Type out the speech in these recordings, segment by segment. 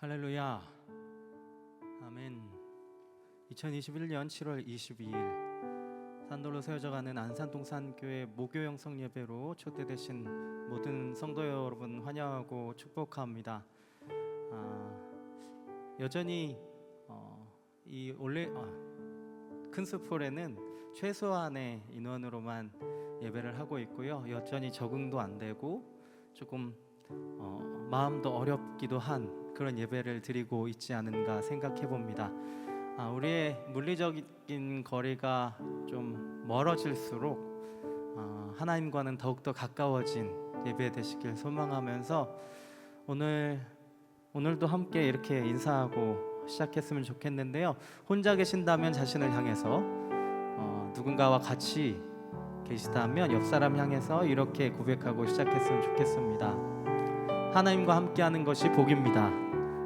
할렐루야. 아멘. 2021년 7월 22일 산돌로 세워져가는 안산동산교회 목요 영성 예배로 초대되신 모든 성도 여러분 환영하고 축복합니다. 여전히 이 큰 스폴에는 최소한의 인원으로만 예배를 하고 있고요. 여전히 적응도 안 되고 조금 마음도 어렵기도 한 그런 예배를 드리고 있지 않은가 생각해 봅니다. 우리의 물리적인 거리가 좀 멀어질수록 하나님과는 더욱더 가까워진 예배 되시길 소망하면서 오늘도 함께 이렇게 인사하고 시작했으면 좋겠는데요. 혼자 계신다면 자신을 향해서, 누군가와 같이 계시다면 옆 사람 향해서 이렇게 고백하고 시작했으면 좋겠습니다. 하나님과 함께하는 것이 복입니다.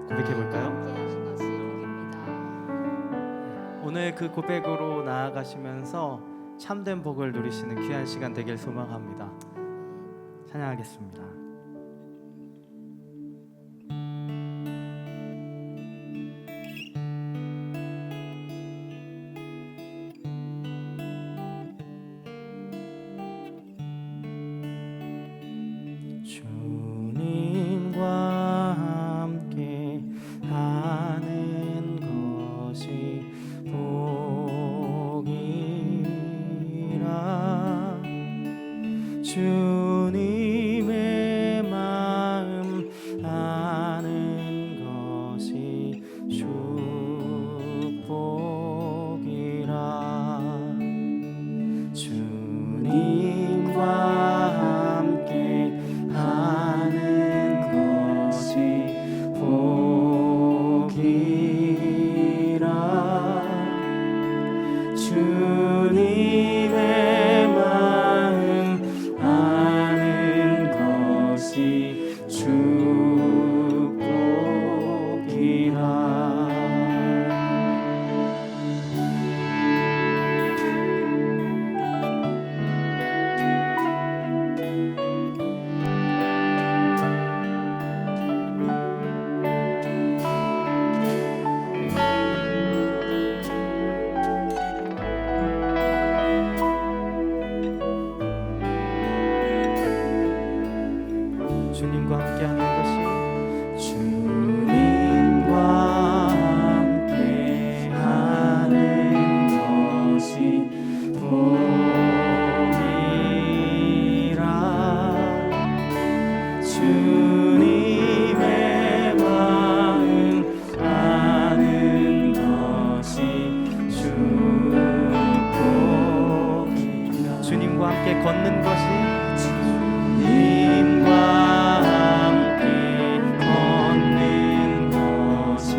고백해 볼까요? 함께하신 것이 복입니다. 오늘 그 고백으로 나아가시면서 참된 복을 누리시는 귀한 시간 되길 소망합니다. 찬양하겠습니다. 주님과 함께 하는 것이 복이라. 주님의 마음 아는 것이 축복이라. 주님과 함께 하는 것이 복이라. 주님의 마음 아는 것이 축복이라. 주님과 함께하는 것이 주님과 함께하는 것이 복이라. 주님의 마음 아는 것이 축복이라. 주님과 함께 걷는 것이 주님과 함께 걷는 것이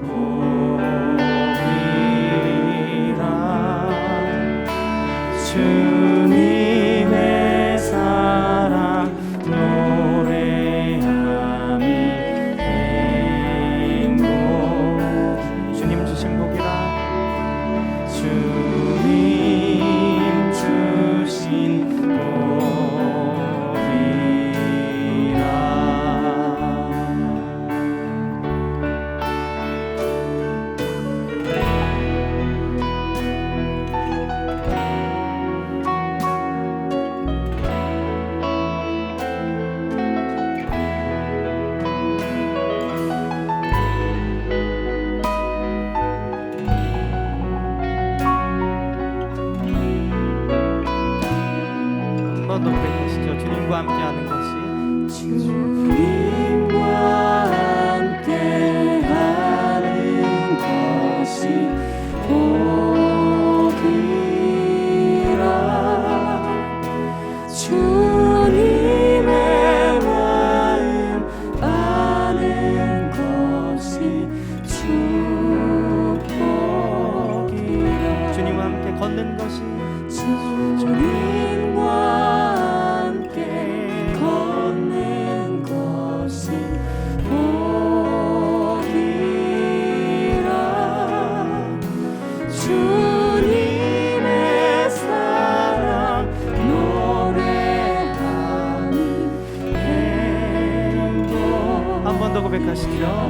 복이라. 주님의 사랑 노래함이 행복. 주님 주신 복이라. 주님 주신 복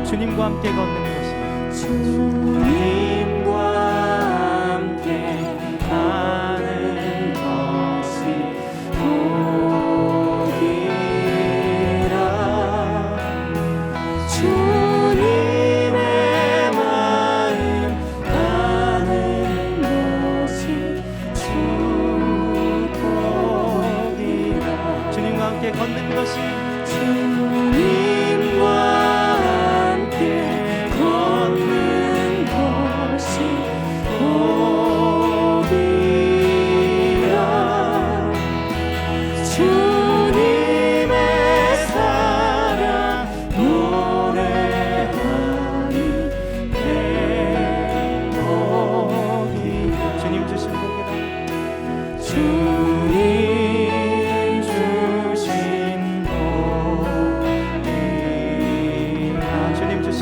주님과 함께 걷는 것이 주님과 함께 가는 것이 복이라. 주님의 마음 가는 것이 축복이라. 주님과 함께 걷는 것이 주님과 함께 걷는 것이 복이라. 주님의 사랑 노래하니 행복이라. 주님 주신 복이라. 주님 주신 복이라. 주님 주신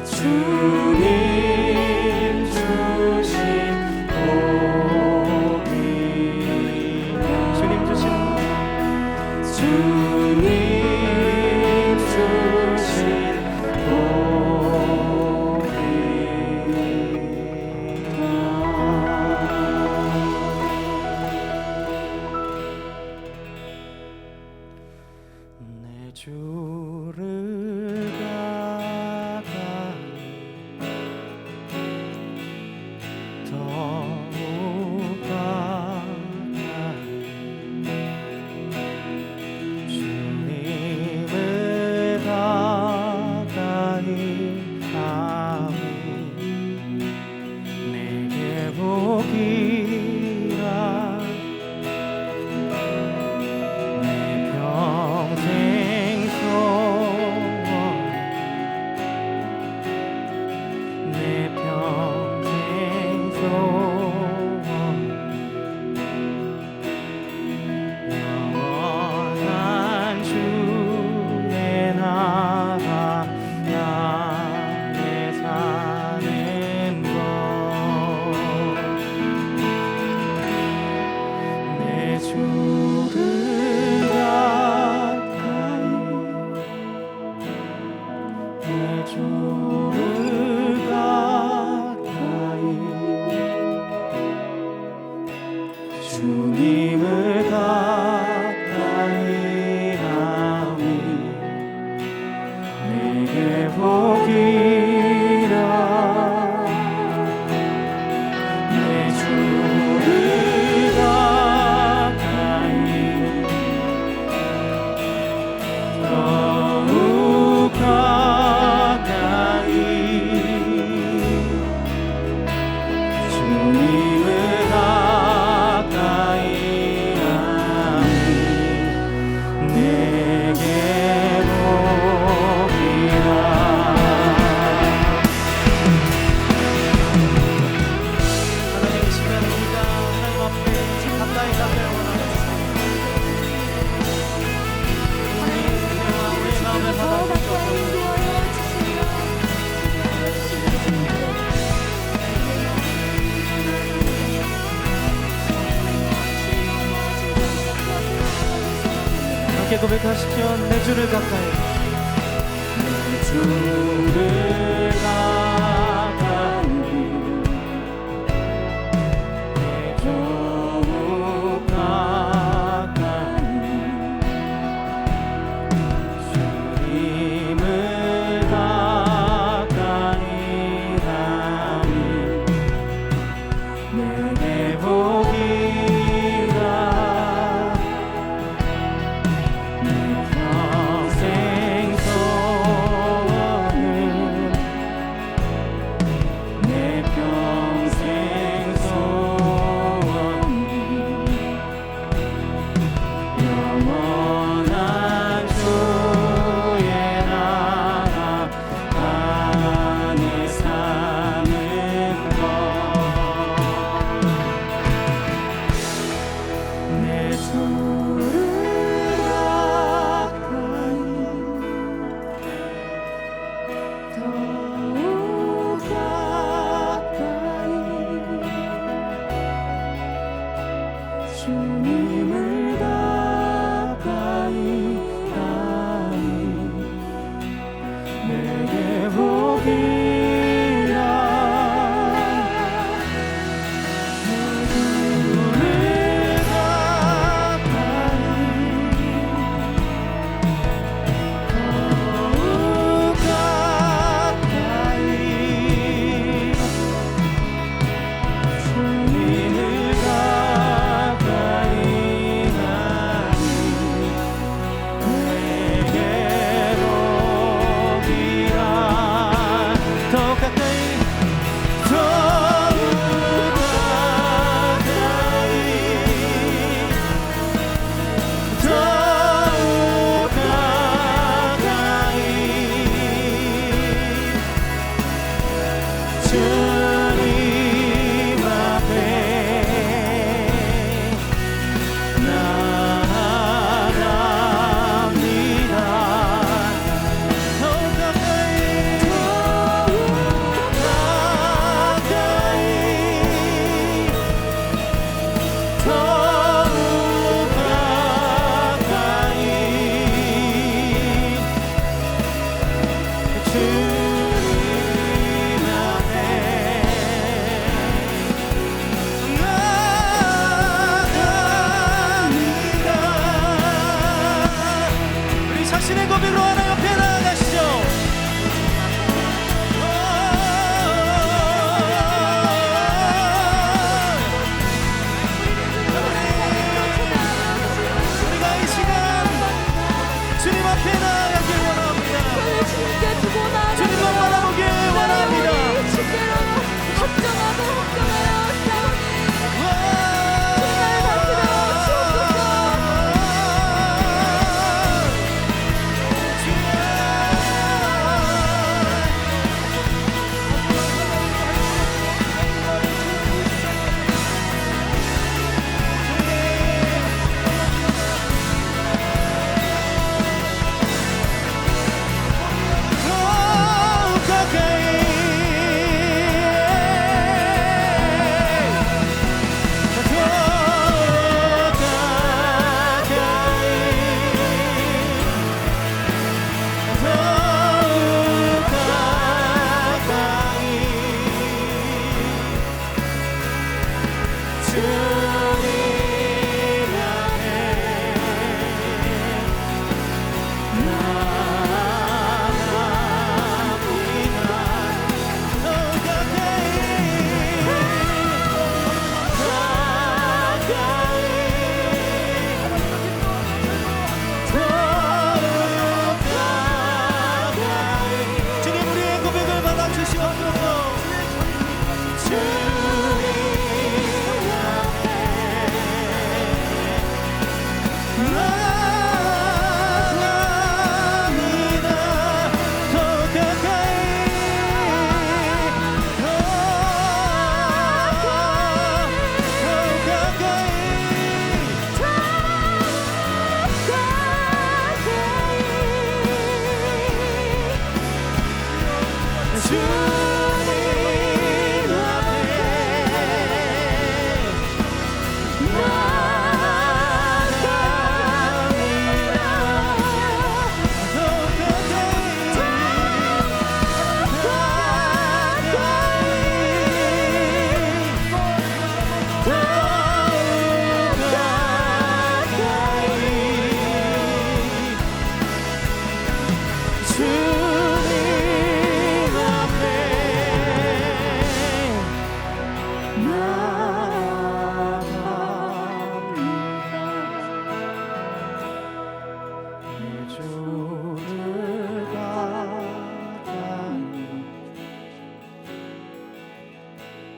주님 주신 복이라. 주님 주신 주님 주신 복이라. 내 주를 가까이 더욱 가까이 주님을 가까이 하니 내게 복이라. 내 평생 소원 내 평생 소원 영원한 주의 나라 안에 사는 것. 내 주를 가까이 내 주를 가까이 주님을 가까이 하니 내게 복이라. 내 주를 가까이 더욱 가까이 주님을 가까이 하니 내게 복이라. 하나님 이 시간에 우리가 하나님 앞에 가까이 가길 원합니다. 우리의 마음을 받아주셔서 함께 고백하시죠. 내 주를 가까이 내 주를 가까이 내 더욱 가까이 주님을 가까이 하니 내게 복이라. 내 평생 소원은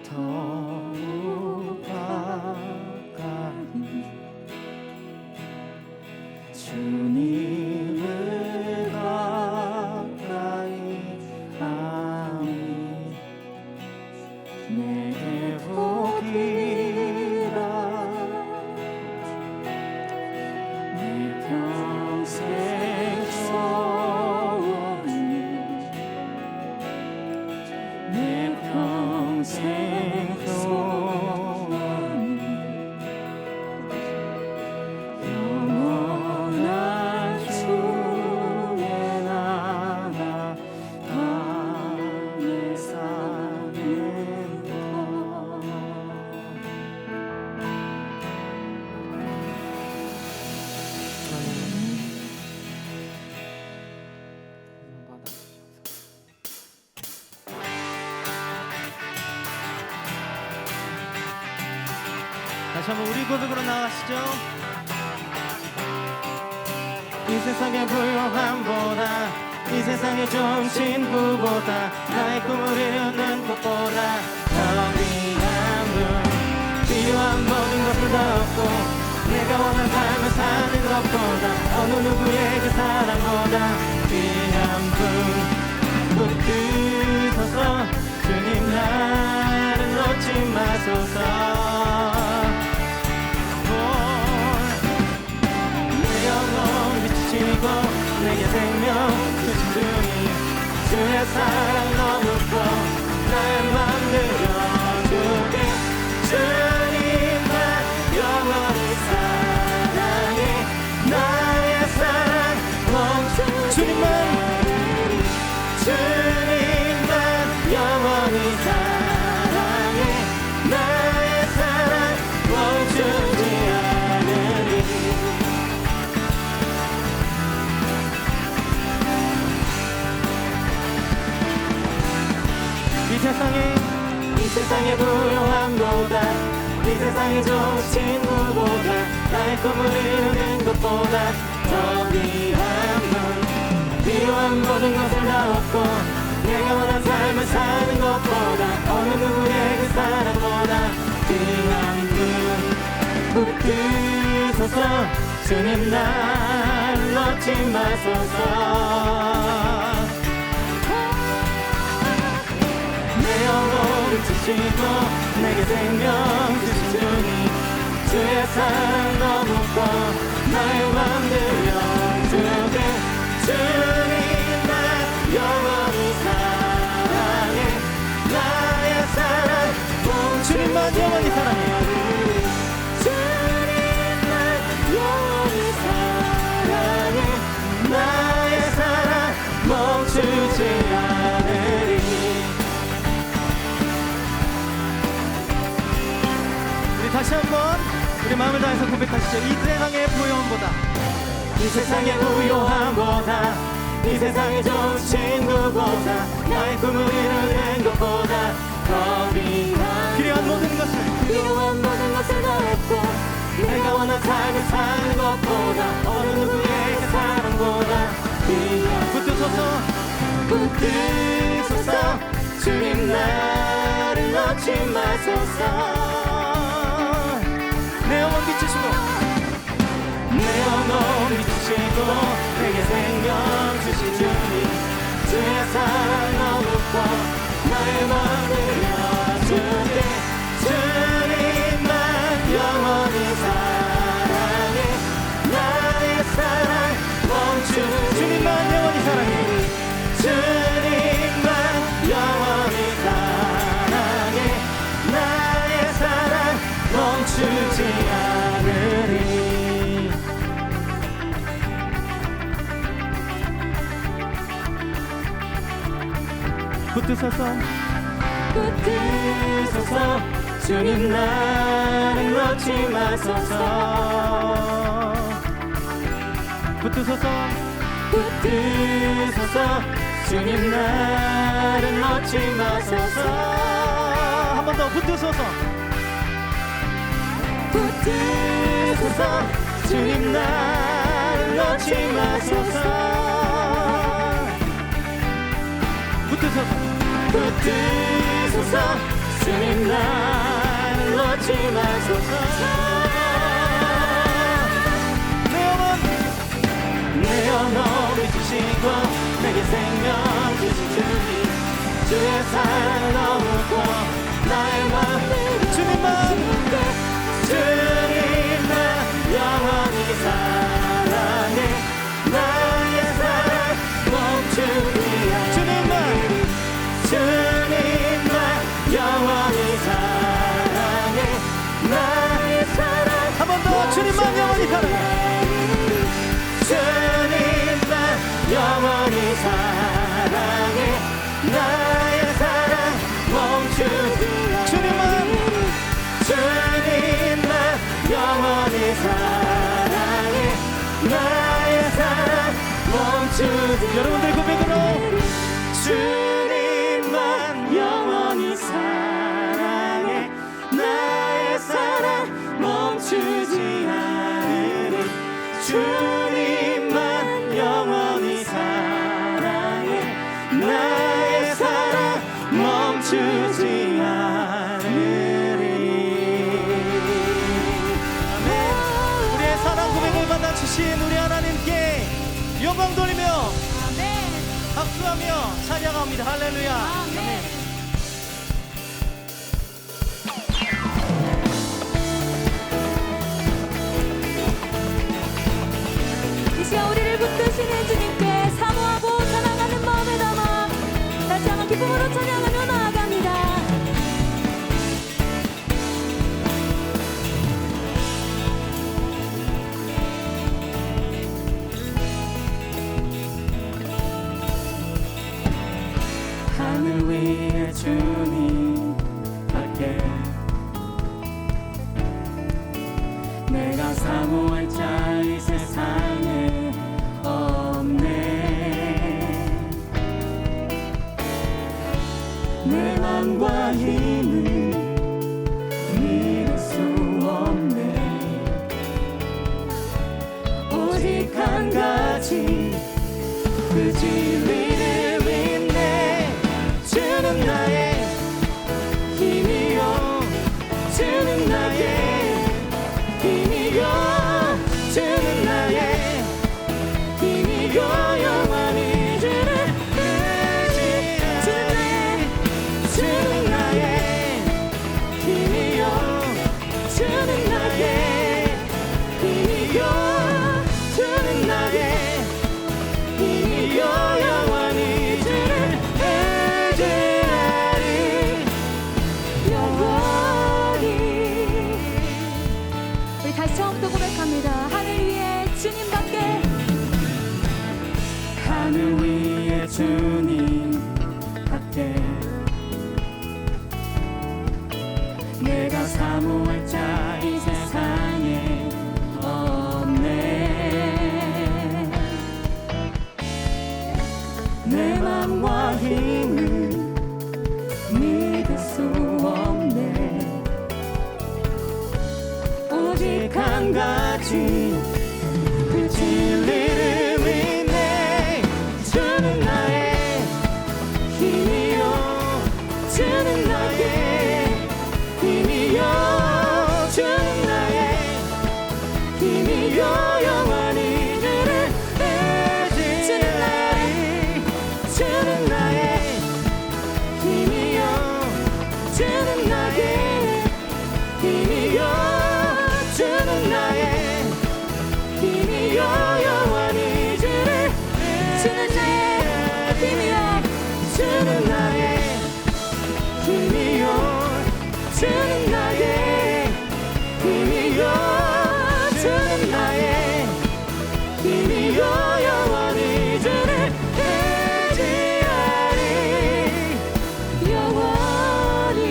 더욱 가까이 주님을 가까이 하니 내게 복이라 내 평생 소원이 내 평생 소원이 영원한 주의 나라 안에 사는 것 다시 한번 우리 고백으로 나가시죠. 이 세상의 부요함보다 이 세상의 좋은 친구보다 나의 꿈을 이루는 것보다 더 귀한 분 필요한 모든 것을 다 얻고 내가 원하는 삶을 사는 것보다 어느 누구에게 사랑보다 귀한 분 붙드셔서 주님 나를 놓지 마소서. 내 영혼 비추시고 내게 생명 주신 주님 주의 사랑 너무 커 나의 맘 들려주게 주님만 영원히 사랑해 나의 사랑 멈춘 주님만 영원히 사랑해 나의 사랑 멈추지 않으리. 이 세상의 부요함보다 이 세상의 좋은 친구보다 나의 꿈을 이루는 것보다 더 귀한 분 필요한 모든 것을 다 얻고 내가 원한 삶을 사는 것보다 어느 누구에게 사랑보다 귀한 분 붙드소서 주님 날 놓지 마소서. 내 영혼을 주시고 내게 생명 주신 주님 주의 사랑 너무 커 나의 맘 들려주게 주님만 영원히 사랑해 나의 사랑 주님만 영원히 사랑해 주님만 영원히 사랑해 나의 사랑 멈추지 않으리. 다시 한번 우리 마음을 다해서 고백하시죠. 이 세상의 부요함보다 이 세상의 부요함보다 이 세상의 좋은 친구보다 나의 꿈을 이루는 것보다 더 귀한 필요한 모든 것을 다 얻고 내가 원한 삶을 사는 것보다 어느 누구에게 사랑보다 귀한 붙드소서 주님 나를 놓지 마소서. 내 영혼 비추시고 내 영혼 비추시고 내게 생명 주신 주님 주의 사랑 너무 커 나의 맘 들려주게 주님만 영원히 사랑해 나의 사랑 멈추 주님만 영원히 사랑해 주님만 영원히 사랑해 나의 사랑 멈추지 않으리. 붙드소서 주님 나를 놓지 마소서. 붙드소서 주님 나를 놓지 마소서. 한 번 더 붙드소서 주님 나를 놓지 마소서. 붙드소서 주님 나를 놓지 마소서. 내 영혼을 주시고 내게 생명 주신 주님, 주의 사랑을 너무고 나의 맘을 주님만 영원히 사랑해. 나의 사랑 멈추지 않아. 주님만 영원히 사랑해. 나의 사랑 한 번 더 주님만 영원히 사랑해. 주님만 영원히 사랑해. 나의 사랑 멈추지. 주님만 영원히 사랑해. 나의 사랑 멈추지. 여러분들 고백으로 주님만 영원히 사랑해. 나의 사랑 멈추지 않으리. 주님만 영원히 사랑해. 나의 사랑 멈추지 않으리. 아멘. 우리의 사랑 고백을 받아주신 우리 하나님께 영광 돌리며 박수하며 찬양합니다. 할렐루야. 아멘. 이 시간 우리를 붙드시는 주님께 사모하고 사랑하는 마음에 담아 다시 한번 기쁨으로 찬양하며 나아갑니다. 하늘 위에 주님 밖에 내가 사모할 자 이 세상에 없네. 내 맘과 힘을 믿을 수 없네. 오직 한 가지 그 진리를 믿네. 주는 나의 힘이요. 주는 나의 힘이요. 주는 나의 힘이요. 영원히 주를 의지하리. 주는 나의 힘이요. 주는 나의 힘이요. 주는 나의 힘이요. 영원히 주를 의지하리. 영원히. 우리 다시 처음부터 고백합니다. 하늘 위에 주님밖에. 하늘 위에 주님 밖에 내가 사모할 자 이 세상에 없네. 내 맘과 힘을 믿을 수 없네. 오직 한 가지 그 진리를 믿네. 주는 나의 힘이요. 주는 나의 힘이요. 주는 나의 힘이요. 영원히 주를 의지하리. 주는 나의 힘이요. 주는 나의 힘이요. 주는 나의 힘이요. 영원히 주를 주는 나의 힘이요. 주는 나의 힘이요. 주는 나의 힘이요. 주는 나의 힘이요. 영원히 주를 의지하리. 영원히.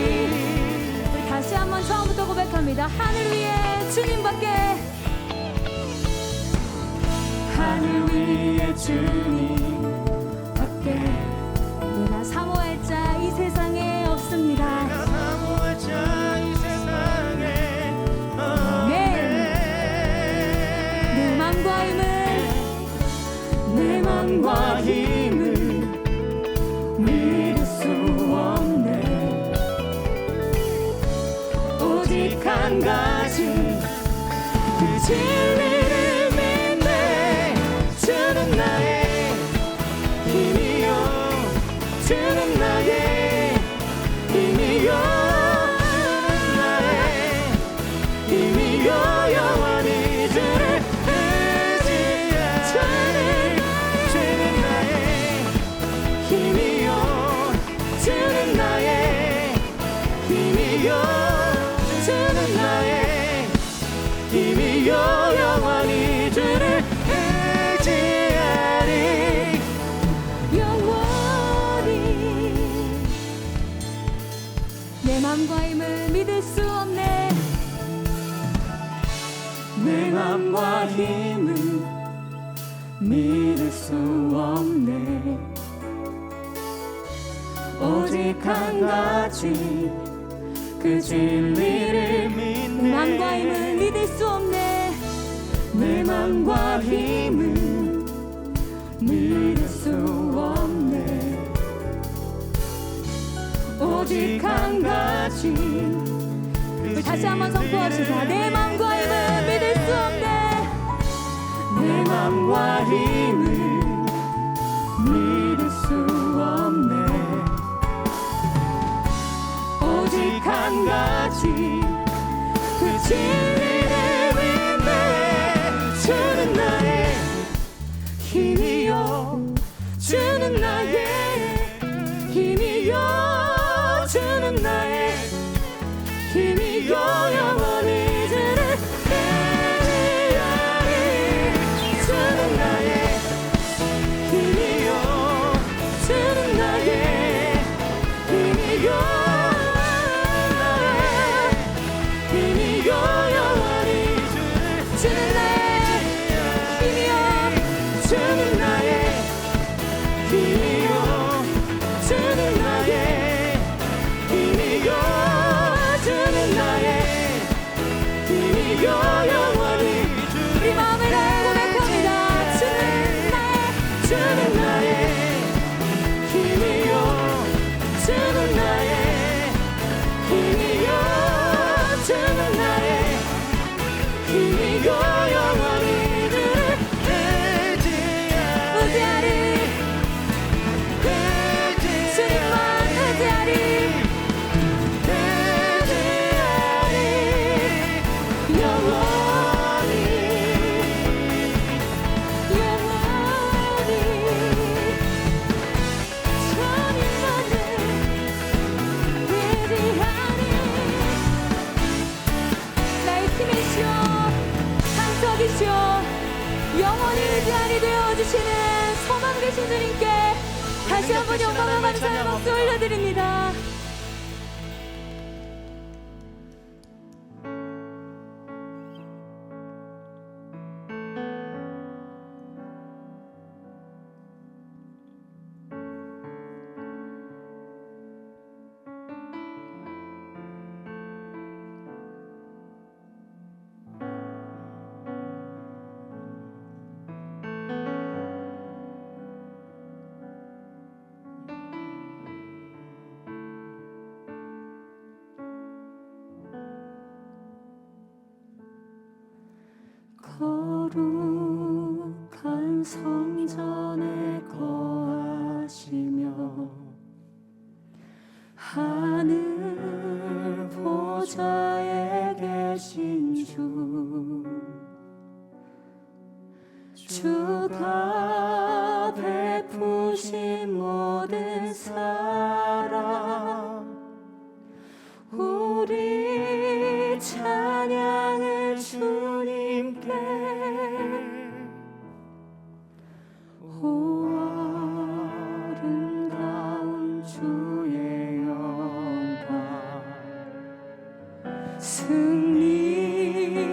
우리 다시 한번 처음부터 고백합니다. 하늘 위에 주님밖에. 하늘 위에 주님 밖에 내가 사모할 자 이 세상에 없습니다. 내가 사모할 자 이 세상에 아멘. 내 맘과 힘을 내 맘과 힘을 믿을 수 없네. 한 가지 그 진리를 믿네. 주는 나의 힘이요 주는 나의 힘이요 주는 나의 힘이요 영원히 주를 의지하리. 주는 나의 힘이요 주는 나의 힘이요 주는 나의 힘이요 영원히 주를 의지하리. 영원히 내 맘과 힘을 믿을 수 없네. 내 맘과 힘을 믿을 수 없네. 오직 한 가지 그 진리를 내 믿네. 맘과 힘을 믿을 수 없네. 내 맘과 힘을 믿을 수 없네. 오직 한 가지 우리 다시 한번 선포합시다. 내 맘과 힘을 믿을 수 없네. 내 맘과 힘을 믿을 수 없네. 오직 한 가지 그 진리를 믿네. 주는 나의 힘이요 주는 나의 힘이요 주는 나의 힘이요 영원히 주를 의지하리. 주는 나의 힘이요 주는 나의 힘이요 나의 힘이요 영원히 주는 나의 힘이여 주는 나의 힘이요 주는 나의 힘이요 주는 나의 힘이요 영원히 우리 마음을 다해 고백합니다. 주는 나의 힘이요 주는 나의 힘이요 주는 나의 힘이요 영원히 주를 의지하리. 주님만 의지하리. 영원히 영원히 주님만을 의지하리. 나의 힘이시여 상석이시여 영원히 의지하리 되어주시는 소망 되신 주님께 다시 한번 영광을 감사의 박수 올려드립니다. 거룩한 성전에 거하시며 하늘 보좌에 계신 주가 베푸신 모든 사랑 우리 찬양을 주님께 오 아름다운 주의 영광 승리의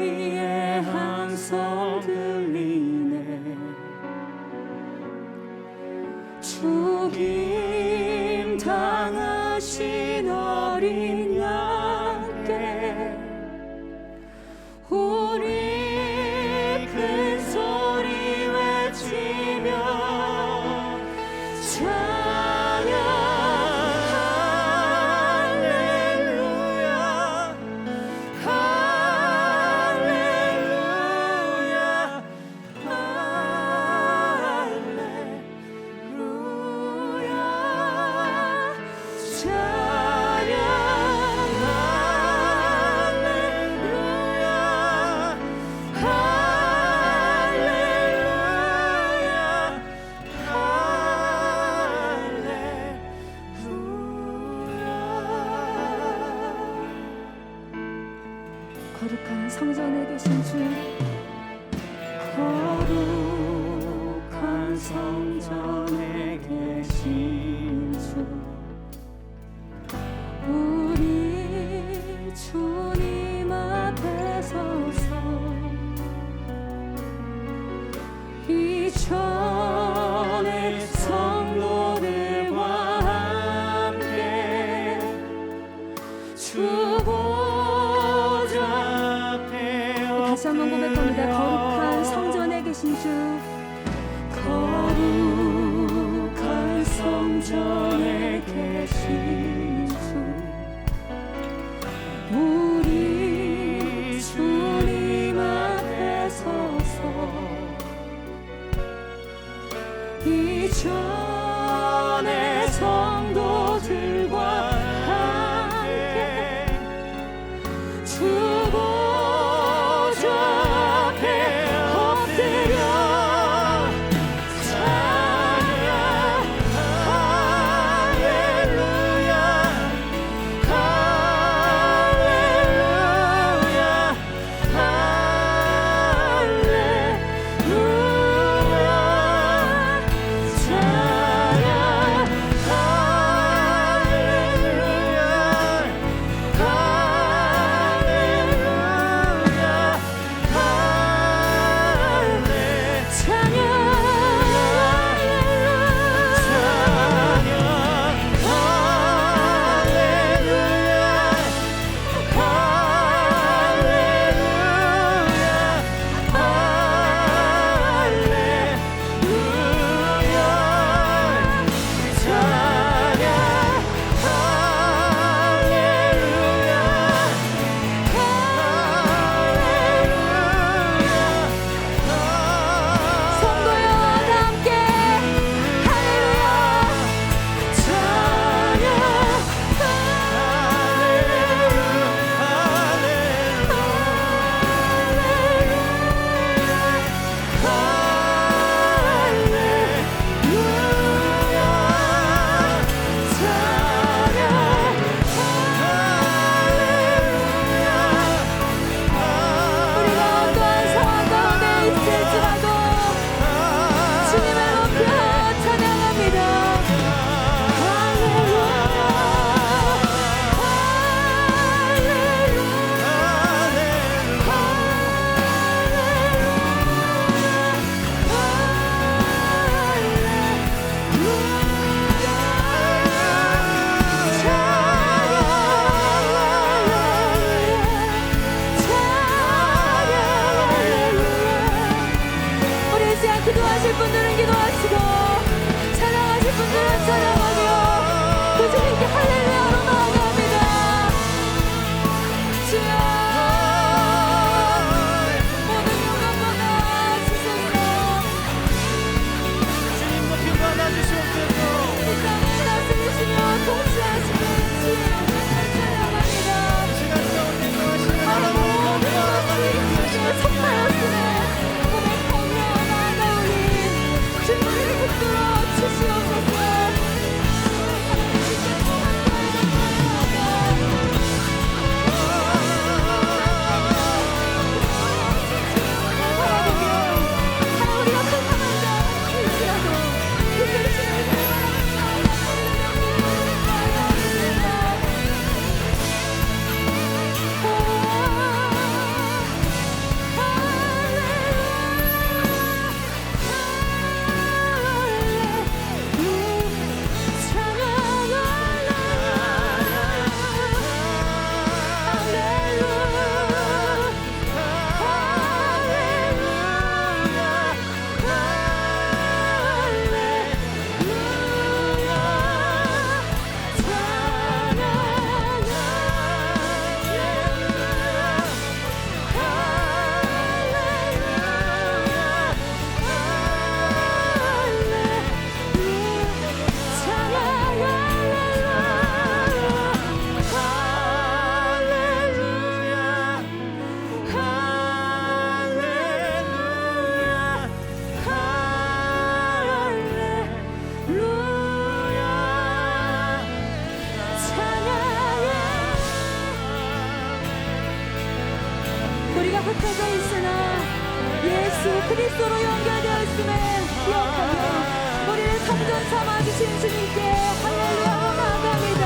함성 들리네 죽임 당하신 어린 양께 우리 큰 소리 외치며 찬양 할렐루야 할렐루야 거룩한 성전에 계신 주, 거룩한 성전에 계신 주, 우리 주님 앞에 서서 이전의 성도들과 함께 주 보좌 앞에 다시 한번 고백합니다. 거룩한 성전에 계신 주, 거룩한 성전에 계신 주, 우리 주님 앞에 서서 이전의 성도들과 함께 주 보좌 앞에 엎드려 찬양 할렐루야 흩어져 있으나 예수 그리스도로 연결되어 있음을 기억하며 우리를 성전 삼아주신 주님께 할렐루야 나아갑니다.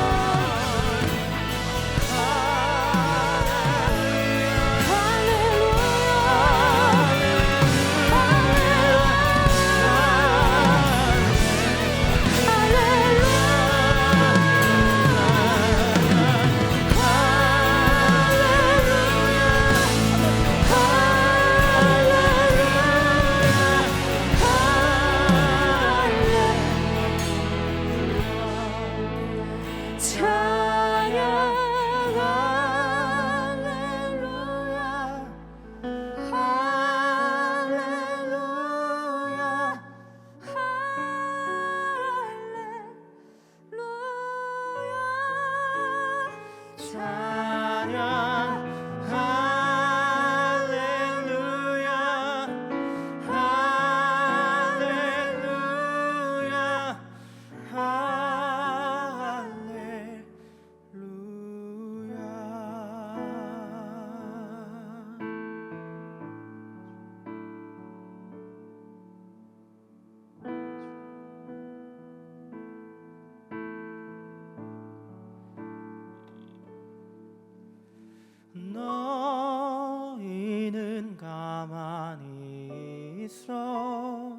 너희는 가만히 있어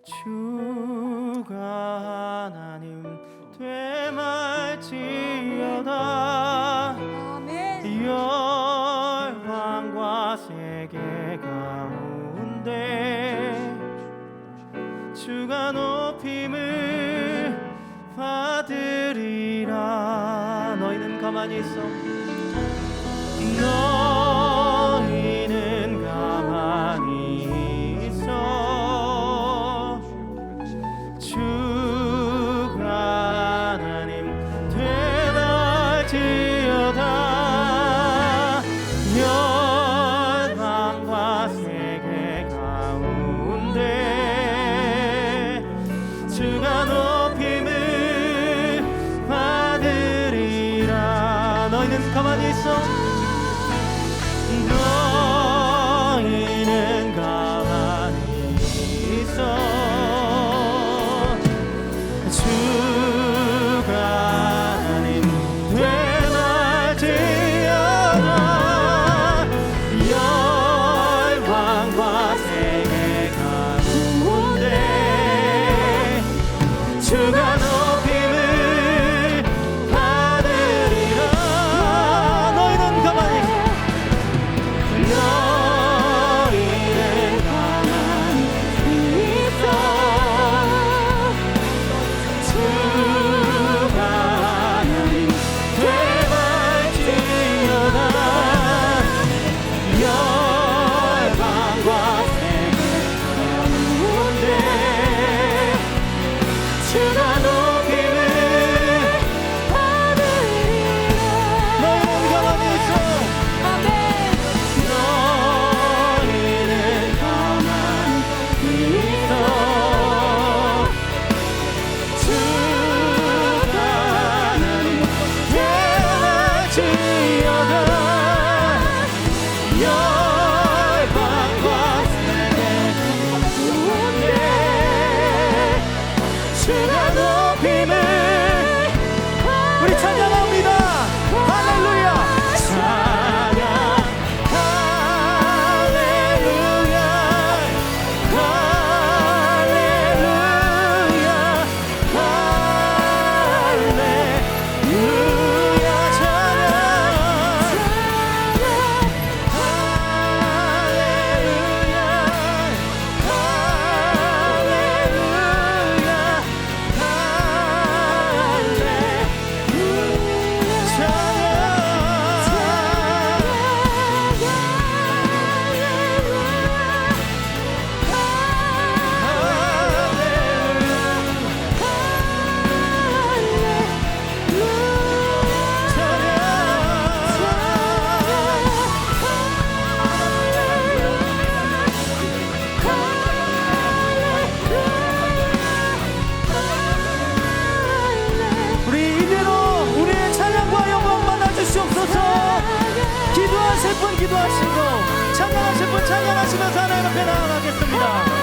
주가 하나님 되말지어다. 아멘. 열방과 세계 가운데 주가 높임을 받으리라. 너희는 가만히 있어. 너희는 가만히 있어 주가 하나님 되날지어다. 열방과 세계 가운데 주가 높임을 받으리라. 너희는 가만히 있어. 너희는 가만히 있어 주가 하나님 되날지어다. 열방과 세계 가운데 주가 높임을 받으리라. 너희는 가만히 찬양 기쁨으로 찬양하시면서 하나님 앞에 나아가겠습니다.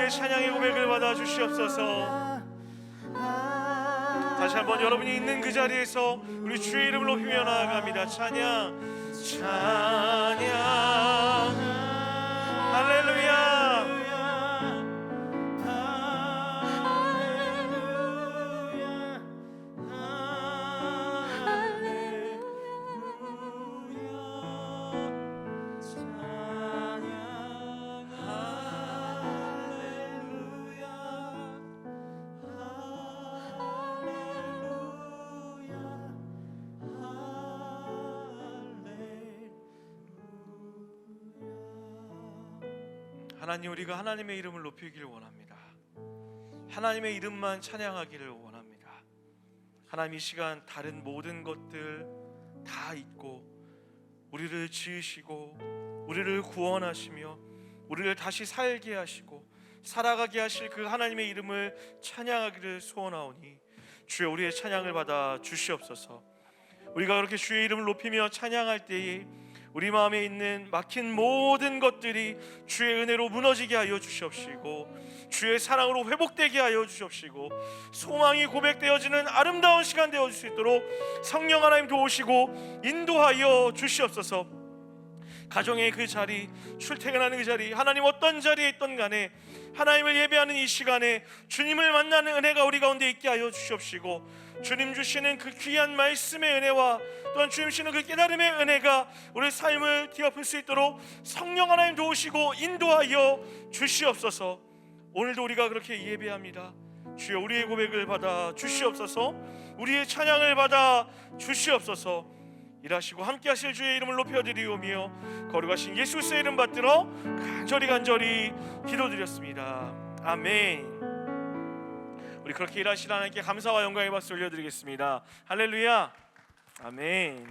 찬양의 고백을 받아 주시옵소서. 다시 한번 여러분이 있는 그 자리에서 우리 주의 이름을 높이며 나아갑니다. 찬양, 찬양, 할렐루야. 하나님, 우리가 하나님의 이름을 높이기를 원합니다. 하나님의 이름만 찬양하기를 원합니다. 하나님, 이 시간 다른 모든 것들 다 잊고 우리를 지으시고 우리를 구원하시며 우리를 다시 살게 하시고 살아가게 하실 그 하나님의 이름을 찬양하기를 소원하오니 주여, 우리의 찬양을 받아 주시옵소서. 우리가 그렇게 주의 이름을 높이며 찬양할 때에 우리 마음에 있는 막힌 모든 것들이 주의 은혜로 무너지게 하여 주시옵시고 주의 사랑으로 회복되게 하여 주시옵시고 소망이 고백되어지는 아름다운 시간 되어줄 수 있도록 성령 하나님 도우시고 인도하여 주시옵소서. 가정의 그 자리, 출퇴근하는 그 자리, 하나님 어떤 자리에 있던 간에 하나님을 예배하는 이 시간에 주님을 만나는 은혜가 우리 가운데 있게 하여 주시옵시고 주님 주시는 그 귀한 말씀의 은혜와 또한 주님 주시는 그 깨달음의 은혜가 우리 삶을 뒤엎을 수 있도록 성령 하나님 도우시고 인도하여 주시옵소서. 오늘도 우리가 그렇게 예배합니다. 주여, 우리의 고백을 받아 주시옵소서. 우리의 찬양을 받아 주시옵소서. 일하시고 함께 하실 주의 이름을 높여드리오며 거룩하신 예수 그리스도의 이름 받들어 간절히 기도드렸습니다. 아멘. 우리 그렇게 일하시는 하나님께 감사와 영광의 박수 올려드리겠습니다. 할렐루야. 아멘.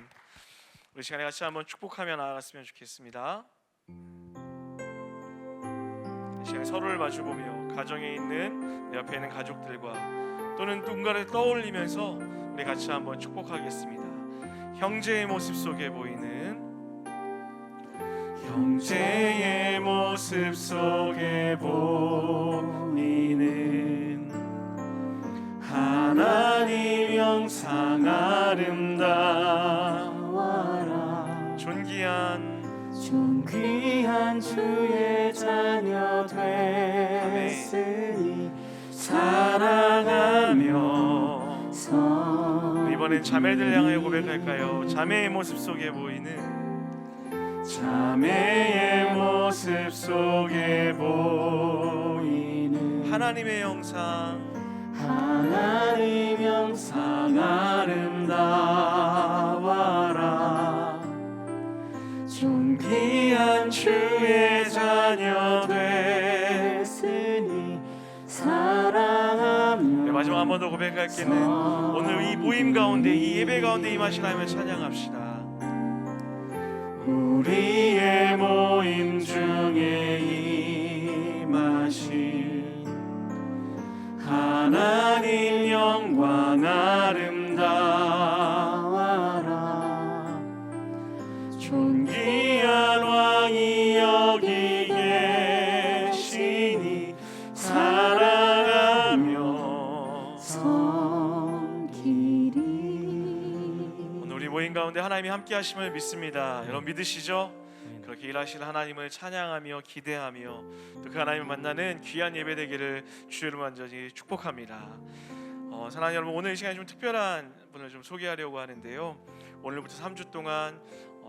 우리 시간에 같이 한번 축복하며 나아갔으면 좋겠습니다. 이 시간에 서로를 마주보며 가정에 있는 내 옆에 있는 가족들과 또는 누군가를 떠올리면서 우리 같이 한번 축복하겠습니다. 형제의 모습 속에 보이는 형제의 모습 속에 보이는 하나님 영상 아름다워라. 존귀한 주의 자녀 됐으니 사랑하며. 이번엔 자매들 향하여 고백할까요? 자매의 모습 속에 보이는 자매의 모습 속에 보이는 하나님의 영상, 하나님 영상 아름다워라. 존귀한 주의 자녀 고백할 때는 오늘 이 모임 가운데, 이 예배 가운데 임하신 하나님을 찬양합시다. 우리의 모임 중에 임하신 하나님 영광 아름다워라. 존귀한 왕이 여기 계시니 사랑하며 섬기리. 오늘 우리 모임 가운데 하나님이 함께 하심을 믿습니다. 여러분 믿으시죠? 그렇게 일하시는 하나님을 찬양하며 기대하며 또 그 하나님을 만나는 귀한 예배 되기를 주의로 완전히 축복합니다. 사랑하는 여러분, 오늘 이 시간에 좀 특별한 분을 좀 소개하려고 하는데요. 오늘부터 3주 동안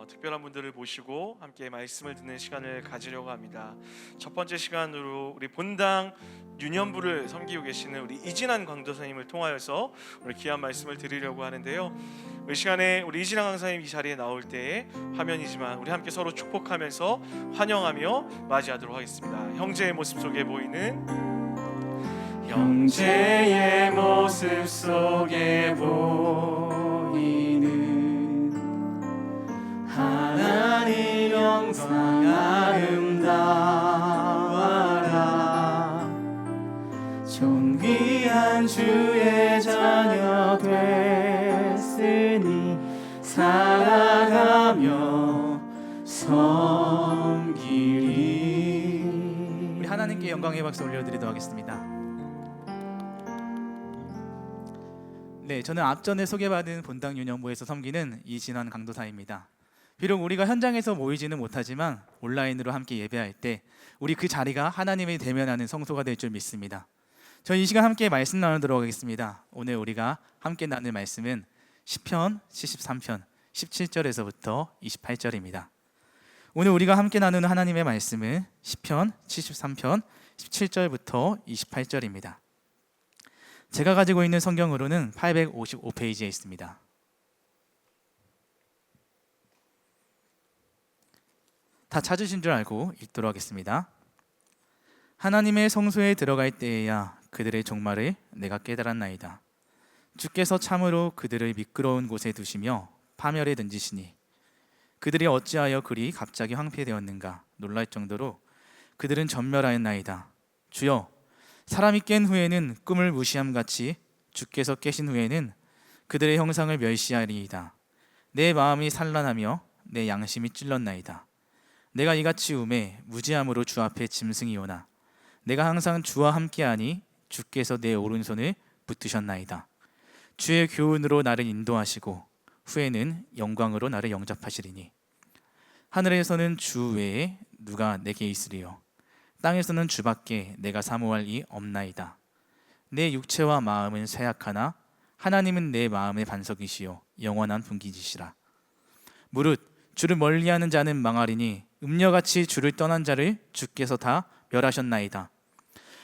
특별한 분들을 모시고 함께 말씀을 듣는 시간을 가지려고 합니다. 첫 번째 시간으로 우리 본당 유년부를 섬기고 계시는 우리 이진환 강도사님을 통하여서 오늘 귀한 말씀을 드리려고 하는데요. 이 시간에 우리 이진환 강사님 이 자리에 나올 때 화면이지만 우리 함께 서로 축복하면서 환영하며 맞이하도록 하겠습니다. 형제의 모습 속에 보이는 형제의 모습 속에 보이는 하나님 영광 아름다워라. 존귀한 주의 자녀 됐으니 사랑하며 섬기리. 우리 하나님께 영광의 박수 올려드리도록 하겠습니다. 네, 저는 앞전에 소개받은 본당 유년부에서 섬기는 이진환 강도사입니다. 비록 우리가 현장에서 모이지는 못하지만 온라인으로 함께 예배할 때 우리 그 자리가 하나님을 대면하는 성소가 될 줄 믿습니다. 저희 이 시간 함께 말씀 나누도록 하겠습니다. 오늘 우리가 함께 나눌 말씀은 시편 73편 17절에서부터 28절입니다. 오늘 우리가 함께 나누는 하나님의 말씀은 시편 73편 17절부터 28절입니다. 제가 가지고 있는 성경으로는 855페이지에 있습니다. 다 찾으신 줄 알고 읽도록 하겠습니다. 하나님의 성소에 들어갈 때에야 그들의 종말을 내가 깨달았나이다. 주께서 참으로 그들을 미끄러운 곳에 두시며 파멸에 던지시니 그들이 어찌하여 그리 갑자기 황폐되었는가 놀랄 정도로 그들은 전멸하였나이다. 주여, 사람이 깬 후에는 꿈을 무시함같이 주께서 깨신 후에는 그들의 형상을 멸시하리이다. 내 마음이 산란하며 내 양심이 찔렀나이다. 내가 이같이 음해 무지함으로 주 앞에 짐승이오나 내가 항상 주와 함께하니 주께서 내 오른손을 붙드셨나이다. 주의 교훈으로 나를 인도하시고 후에는 영광으로 나를 영접하시리니 하늘에서는 주 외에 누가 내게 있으리요 땅에서는 주밖에 내가 사모할 이 없나이다. 내 육체와 마음은 쇠약하나 하나님은 내 마음의 반석이시요 영원한 분기지시라. 무릇 주를 멀리하는 자는 망하리니 음녀같이 주를 떠난 자를 주께서 다 멸하셨나이다.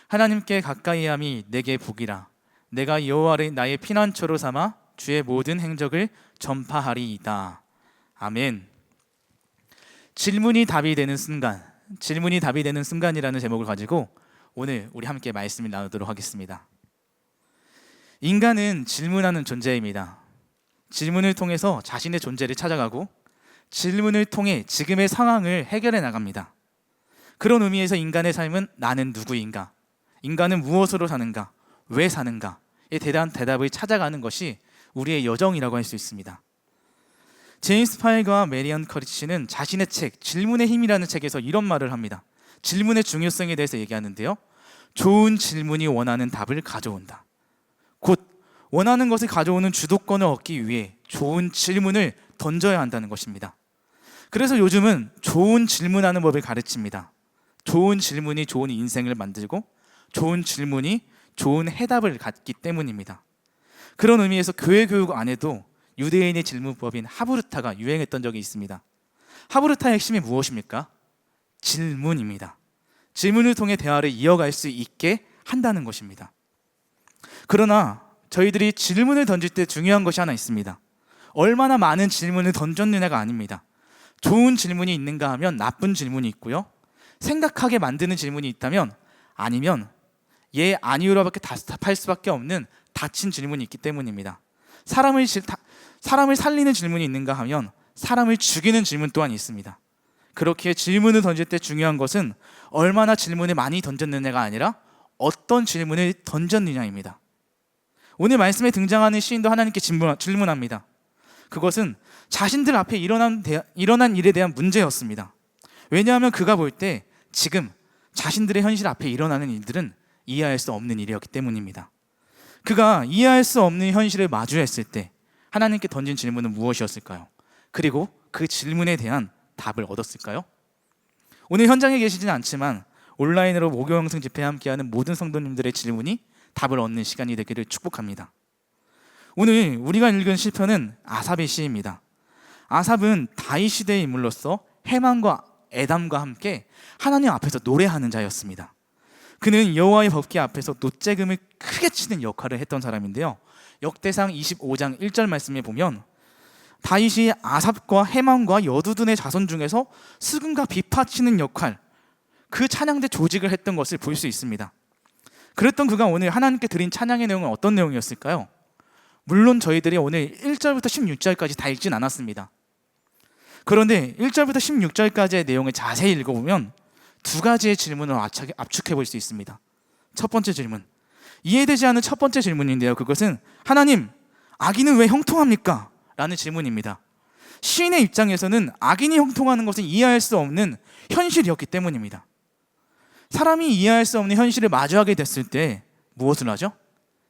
하나님께 가까이함이 내게 복이라. 내가 여호와를 나의 피난처로 삼아 주의 모든 행적을 전파하리이다. 아멘. 질문이 답이 되는 순간, 질문이 답이 되는 순간이라는 제목을 가지고 오늘 우리 함께 말씀을 나누도록 하겠습니다. 인간은 질문하는 존재입니다. 질문을 통해서 자신의 존재를 찾아가고 질문을 통해 지금의 상황을 해결해 나갑니다. 그런 의미에서 인간의 삶은 나는 누구인가? 인간은 무엇으로 사는가? 왜 사는가? 에 대한 대답을 찾아가는 것이 우리의 여정이라고 할 수 있습니다. 제임스 파일과 메리언 커리치는 자신의 책 질문의 힘이라는 책에서 이런 말을 합니다. 질문의 중요성에 대해서 얘기하는데요. 좋은 질문이 원하는 답을 가져온다. 곧 원하는 것을 가져오는 주도권을 얻기 위해 좋은 질문을 던져야 한다는 것입니다. 그래서 요즘은 좋은 질문하는 법을 가르칩니다. 좋은 질문이 좋은 인생을 만들고 좋은 질문이 좋은 해답을 갖기 때문입니다. 그런 의미에서 교회 교육 안에도 유대인의 질문법인 하브르타가 유행했던 적이 있습니다. 하브르타의 핵심이 무엇입니까? 질문입니다. 질문을 통해 대화를 이어갈 수 있게 한다는 것입니다. 그러나 저희들이 질문을 던질 때 중요한 것이 하나 있습니다. 얼마나 많은 질문을 던졌느냐가 아닙니다. 좋은 질문이 있는가 하면 나쁜 질문이 있고요. 생각하게 만드는 질문이 있다면 아니면 예, 아니요로밖에 답할 수밖에 없는 닫힌 질문이 있기 때문입니다. 사람을 살리는 질문이 있는가 하면 사람을 죽이는 질문 또한 있습니다. 그렇기에 질문을 던질 때 중요한 것은 얼마나 질문을 많이 던졌느냐가 아니라 어떤 질문을 던졌느냐입니다. 오늘 말씀에 등장하는 시인도 하나님께 질문합니다. 그것은 자신들 앞에 일어난 일에 대한 문제였습니다. 왜냐하면 그가 볼 때 지금 자신들의 현실 앞에 일어나는 일들은 이해할 수 없는 일이었기 때문입니다. 그가 이해할 수 없는 현실을 마주했을 때 하나님께 던진 질문은 무엇이었을까요? 그리고 그 질문에 대한 답을 얻었을까요? 오늘 현장에 계시지는 않지만 온라인으로 목요영성 집회에 함께하는 모든 성도님들의 질문이 답을 얻는 시간이 되기를 축복합니다. 오늘 우리가 읽은 시편은 아삽의 시입니다. 아삽은 다윗 시대의 인물로서 해만과 에담과 함께 하나님 앞에서 노래하는 자였습니다. 그는 여호와의 법궤 앞에서 노재금을 크게 치는 역할을 했던 사람인데요. 역대상 25장 1절 말씀에 보면 다윗이 아삽과 해만과 여두둔의 자손 중에서 수금과 비파 치는 역할, 그 찬양대 조직을 했던 것을 볼 수 있습니다. 그랬던 그가 오늘 하나님께 드린 찬양의 내용은 어떤 내용이었을까요? 물론 저희들이 오늘 1절부터 16절까지 다 읽진 않았습니다. 그런데 1절부터 16절까지의 내용을 자세히 읽어보면 두 가지의 질문을 압축해 볼 수 있습니다. 첫 번째 질문, 이해되지 않는 첫 번째 질문인데요. 그것은 하나님, 악인은 왜 형통합니까? 라는 질문입니다. 시인의 입장에서는 악인이 형통하는 것은 이해할 수 없는 현실이었기 때문입니다. 사람이 이해할 수 없는 현실을 마주하게 됐을 때 무엇을 하죠?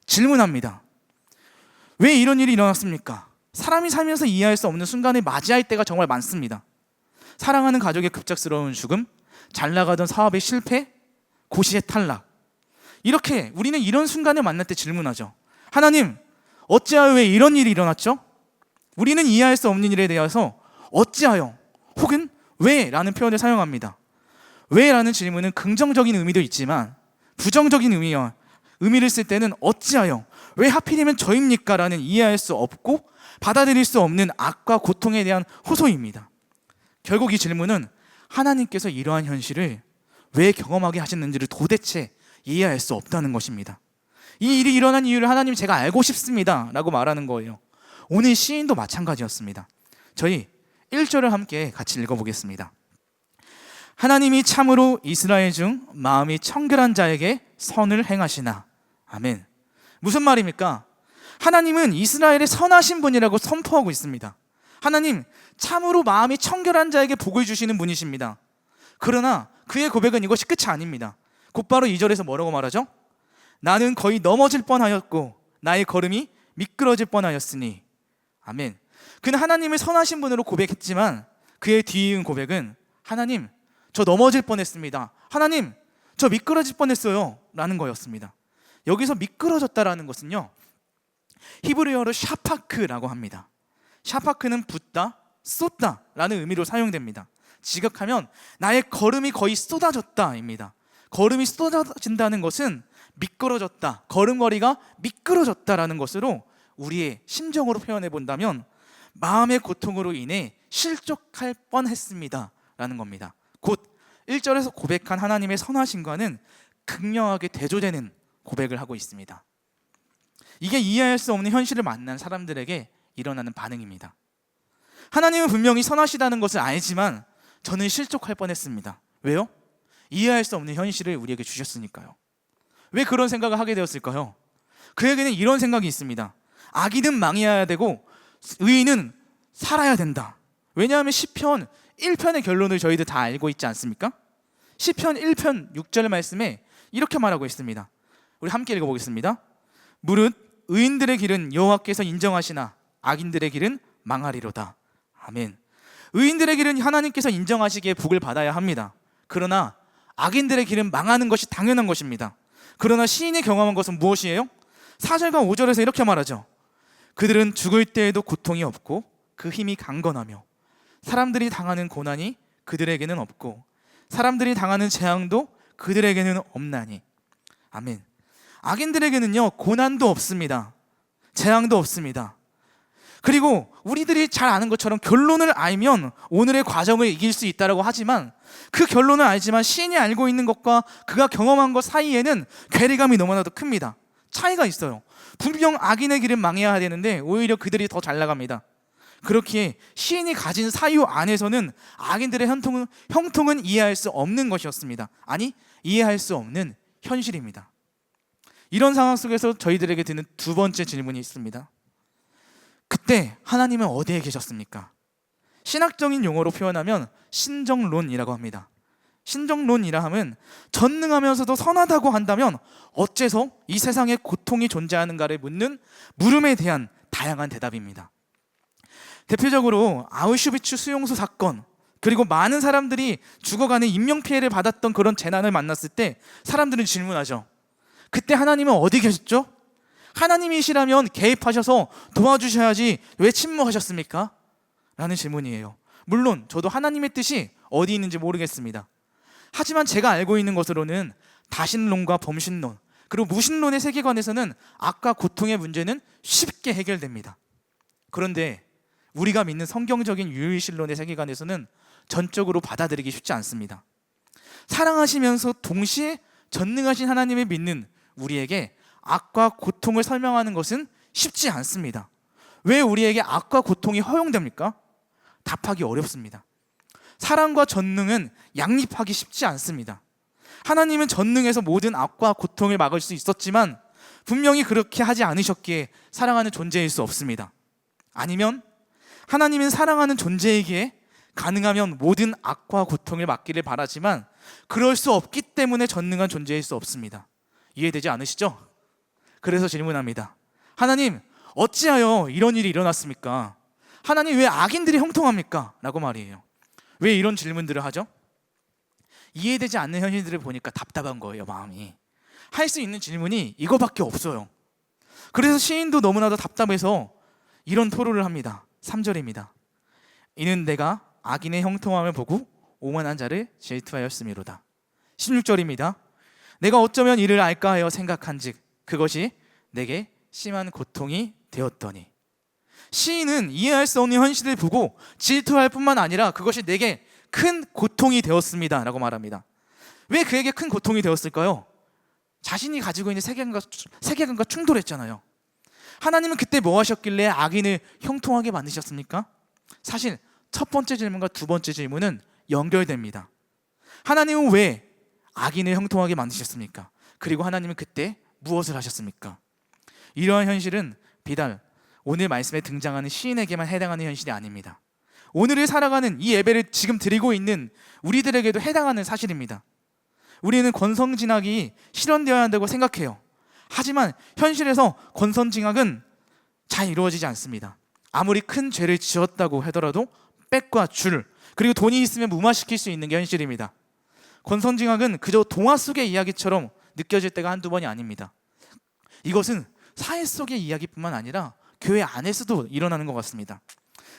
질문합니다. 왜 이런 일이 일어났습니까? 사람이 살면서 이해할 수 없는 순간을 맞이할 때가 정말 많습니다. 사랑하는 가족의 급작스러운 죽음, 잘 나가던 사업의 실패, 고시의 탈락. 이렇게 우리는 이런 순간을 만날 때 질문하죠. 하나님, 어찌하여 왜 이런 일이 일어났죠? 우리는 이해할 수 없는 일에 대해서 어찌하여 혹은 왜? 라는 표현을 사용합니다. 왜? 라는 질문은 긍정적인 의미도 있지만 부정적인 의미를 쓸 때는 어찌하여, 왜 하필이면 저입니까? 라는 이해할 수 없고 받아들일 수 없는 악과 고통에 대한 호소입니다. 결국 이 질문은 하나님께서 이러한 현실을 왜 경험하게 하셨는지를 도대체 이해할 수 없다는 것입니다. 이 일이 일어난 이유를 하나님, 제가 알고 싶습니다 라고 말하는 거예요. 오늘 시인도 마찬가지였습니다. 저희 1절을 함께 같이 읽어보겠습니다. 하나님이 참으로 이스라엘 중 마음이 청결한 자에게 선을 행하시나. 아멘. 무슨 말입니까? 하나님은 이스라엘의 선하신 분이라고 선포하고 있습니다. 하나님, 참으로 마음이 청결한 자에게 복을 주시는 분이십니다. 그러나 그의 고백은 이것이 끝이 아닙니다. 곧바로 2절에서 뭐라고 말하죠? 나는 거의 넘어질 뻔하였고 나의 걸음이 미끄러질 뻔하였으니. 아멘. 그는 하나님을 선하신 분으로 고백했지만 그의 뒤이은 고백은 하나님, 저 넘어질 뻔했습니다. 하나님, 저 미끄러질 뻔했어요 라는 거였습니다. 여기서 미끄러졌다라는 것은요, 히브리어로 샤파크라고 합니다. 샤파크는 붓다, 쏟다 라는 의미로 사용됩니다. 직역하면 나의 걸음이 거의 쏟아졌다입니다. 걸음이 쏟아진다는 것은 미끄러졌다, 걸음걸이가 미끄러졌다라는 것으로 우리의 심정으로 표현해 본다면 마음의 고통으로 인해 실족할 뻔했습니다 라는 겁니다. 곧 1절에서 고백한 하나님의 선하심과는 극명하게 대조되는 고백을 하고 있습니다. 이게 이해할 수 없는 현실을 만난 사람들에게 일어나는 반응입니다. 하나님은 분명히 선하시다는 것을 알지만 저는 실족할 뻔했습니다. 왜요? 이해할 수 없는 현실을 우리에게 주셨으니까요. 왜 그런 생각을 하게 되었을까요? 그에게는 이런 생각이 있습니다. 악인은 망해야 되고 의인은 살아야 된다. 왜냐하면 시편 1편의 결론을 저희들 다 알고 있지 않습니까? 시편 1편 6절 말씀에 이렇게 말하고 있습니다. 우리 함께 읽어보겠습니다. 무릇 의인들의 길은 여호와께서 인정하시나 악인들의 길은 망하리로다. 아멘. 의인들의 길은 하나님께서 인정하시기에 복을 받아야 합니다. 그러나 악인들의 길은 망하는 것이 당연한 것입니다. 그러나 시인이 경험한 것은 무엇이에요? 4절과 5절에서 이렇게 말하죠. 그들은 죽을 때에도 고통이 없고 그 힘이 강건하며 사람들이 당하는 고난이 그들에게는 없고 사람들이 당하는 재앙도 그들에게는 없나니. 아멘. 악인들에게는요, 고난도 없습니다. 재앙도 없습니다. 그리고 우리들이 잘 아는 것처럼 결론을 알면 오늘의 과정을 이길 수 있다고 하지만 그 결론을 알지만 시인이 알고 있는 것과 그가 경험한 것 사이에는 괴리감이 너무나도 큽니다. 차이가 있어요. 분명 악인의 길은 망해야 되는데 오히려 그들이 더 잘 나갑니다. 그렇기에 시인이 가진 사유 안에서는 악인들의 형통은 이해할 수 없는 것이었습니다. 아니, 이해할 수 없는 현실입니다. 이런 상황 속에서 저희들에게 드는 두 번째 질문이 있습니다. 그때 하나님은 어디에 계셨습니까? 신학적인 용어로 표현하면 신정론이라고 합니다. 신정론이라 함은 전능하면서도 선하다고 한다면 어째서 이 세상에 고통이 존재하는가를 묻는 물음에 대한 다양한 대답입니다. 대표적으로 아우슈비츠 수용소 사건, 그리고 많은 사람들이 죽어가는 인명피해를 받았던 그런 재난을 만났을 때 사람들은 질문하죠. 그때 하나님은 어디 계셨죠? 하나님이시라면 개입하셔서 도와주셔야지 왜 침묵하셨습니까? 라는 질문이에요. 물론 저도 하나님의 뜻이 어디 있는지 모르겠습니다. 하지만 제가 알고 있는 것으로는 다신론과 범신론, 그리고 무신론의 세계관에서는 악과 고통의 문제는 쉽게 해결됩니다. 그런데 우리가 믿는 성경적인 유일신론의 세계관에서는 전적으로 받아들이기 쉽지 않습니다. 사랑하시면서 동시에 전능하신 하나님을 믿는 우리에게 악과 고통을 설명하는 것은 쉽지 않습니다. 왜 우리에게 악과 고통이 허용됩니까? 답하기 어렵습니다. 사랑과 전능은 양립하기 쉽지 않습니다. 하나님은 전능해서 모든 악과 고통을 막을 수 있었지만 분명히 그렇게 하지 않으셨기에 사랑하는 존재일 수 없습니다. 아니면 하나님은 사랑하는 존재이기에 가능하면 모든 악과 고통을 막기를 바라지만 그럴 수 없기 때문에 전능한 존재일 수 없습니다. 이해되지 않으시죠? 그래서 질문합니다. 하나님, 어찌하여 이런 일이 일어났습니까? 하나님, 왜 악인들이 형통합니까? 라고 말이에요. 왜 이런 질문들을 하죠? 이해되지 않는 현실들을 보니까 답답한 거예요, 마음이. 할 수 있는 질문이 이거밖에 없어요. 그래서 시인도 너무나도 답답해서 이런 토로를 합니다. 3절입니다. 이는 내가 악인의 형통함을 보고 오만한 자를 질투하였음이로다. 16절입니다. 내가 어쩌면 이를 알까 하여 생각한즉 그것이 내게 심한 고통이 되었더니. 시인은 이해할 수 없는 현실을 보고 질투할 뿐만 아니라 그것이 내게 큰 고통이 되었습니다 라고 말합니다. 왜 그에게 큰 고통이 되었을까요? 자신이 가지고 있는 세계관과 충돌했잖아요. 하나님은 그때 뭐 하셨길래 악인을 형통하게 만드셨습니까? 사실 첫 번째 질문과 두 번째 질문은 연결됩니다. 하나님은 왜 악인을 형통하게 만드셨습니까? 그리고 하나님은 그때 무엇을 하셨습니까? 이러한 현실은 비단 오늘 말씀에 등장하는 시인에게만 해당하는 현실이 아닙니다. 오늘을 살아가는 이 예배를 지금 드리고 있는 우리들에게도 해당하는 사실입니다. 우리는 권선징악이 실현되어야 한다고 생각해요. 하지만 현실에서 권선징악은 잘 이루어지지 않습니다. 아무리 큰 죄를 지었다고 하더라도 빽과 줄, 그리고 돈이 있으면 무마시킬 수 있는 게 현실입니다. 권선징악은 그저 동화 속의 이야기처럼 느껴질 때가 한두 번이 아닙니다. 이것은 사회 속의 이야기뿐만 아니라 교회 안에서도 일어나는 것 같습니다.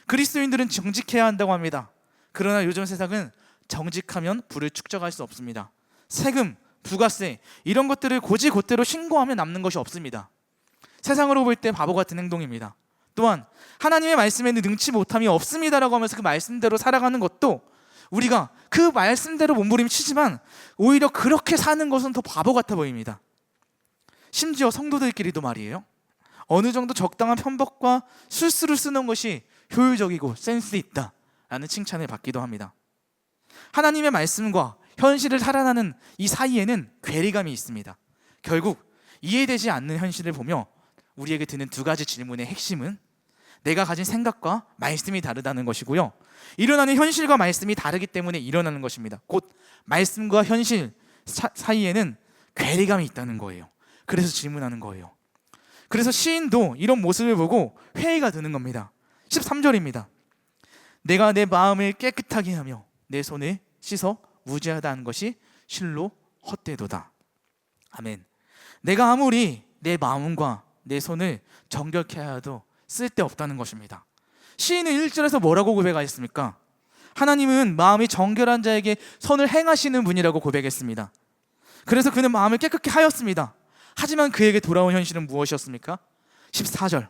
그리스도인들은 정직해야 한다고 합니다. 그러나 요즘 세상은 정직하면 부를 축적할 수 없습니다. 세금, 부가세 이런 것들을 고지곧대로 신고하면 남는 것이 없습니다. 세상으로 볼 때 바보 같은 행동입니다. 또한 하나님의 말씀에는 능치 못함이 없습니다라고 하면서 그 말씀대로 살아가는 것도 우리가 그 말씀대로 몸부림치지만 오히려 그렇게 사는 것은 더 바보 같아 보입니다. 심지어 성도들끼리도 말이에요. 어느 정도 적당한 편법과 술수를 쓰는 것이 효율적이고 센스 있다라는 칭찬을 받기도 합니다. 하나님의 말씀과 현실을 살아가는 이 사이에는 괴리감이 있습니다. 결국 이해되지 않는 현실을 보며 우리에게 드는 두 가지 질문의 핵심은 내가 가진 생각과 말씀이 다르다는 것이고요. 일어나는 현실과 말씀이 다르기 때문에 일어나는 것입니다. 곧 말씀과 현실 사이에는 괴리감이 있다는 거예요. 그래서 질문하는 거예요. 그래서 시인도 이런 모습을 보고 회의가 드는 겁니다. 13절입니다. 내가 내 마음을 깨끗하게 하며 내 손을 씻어 무죄하다 하는 것이 실로 헛되도다. 아멘. 내가 아무리 내 마음과 내 손을 정결케 하여도 쓸데없다는 것입니다. 시인은 1절에서 뭐라고 고백하였습니까? 하나님은 마음이 정결한 자에게 선을 행하시는 분이라고 고백했습니다. 그래서 그는 마음을 깨끗게 하였습니다. 하지만 그에게 돌아온 현실은 무엇이었습니까? 14절.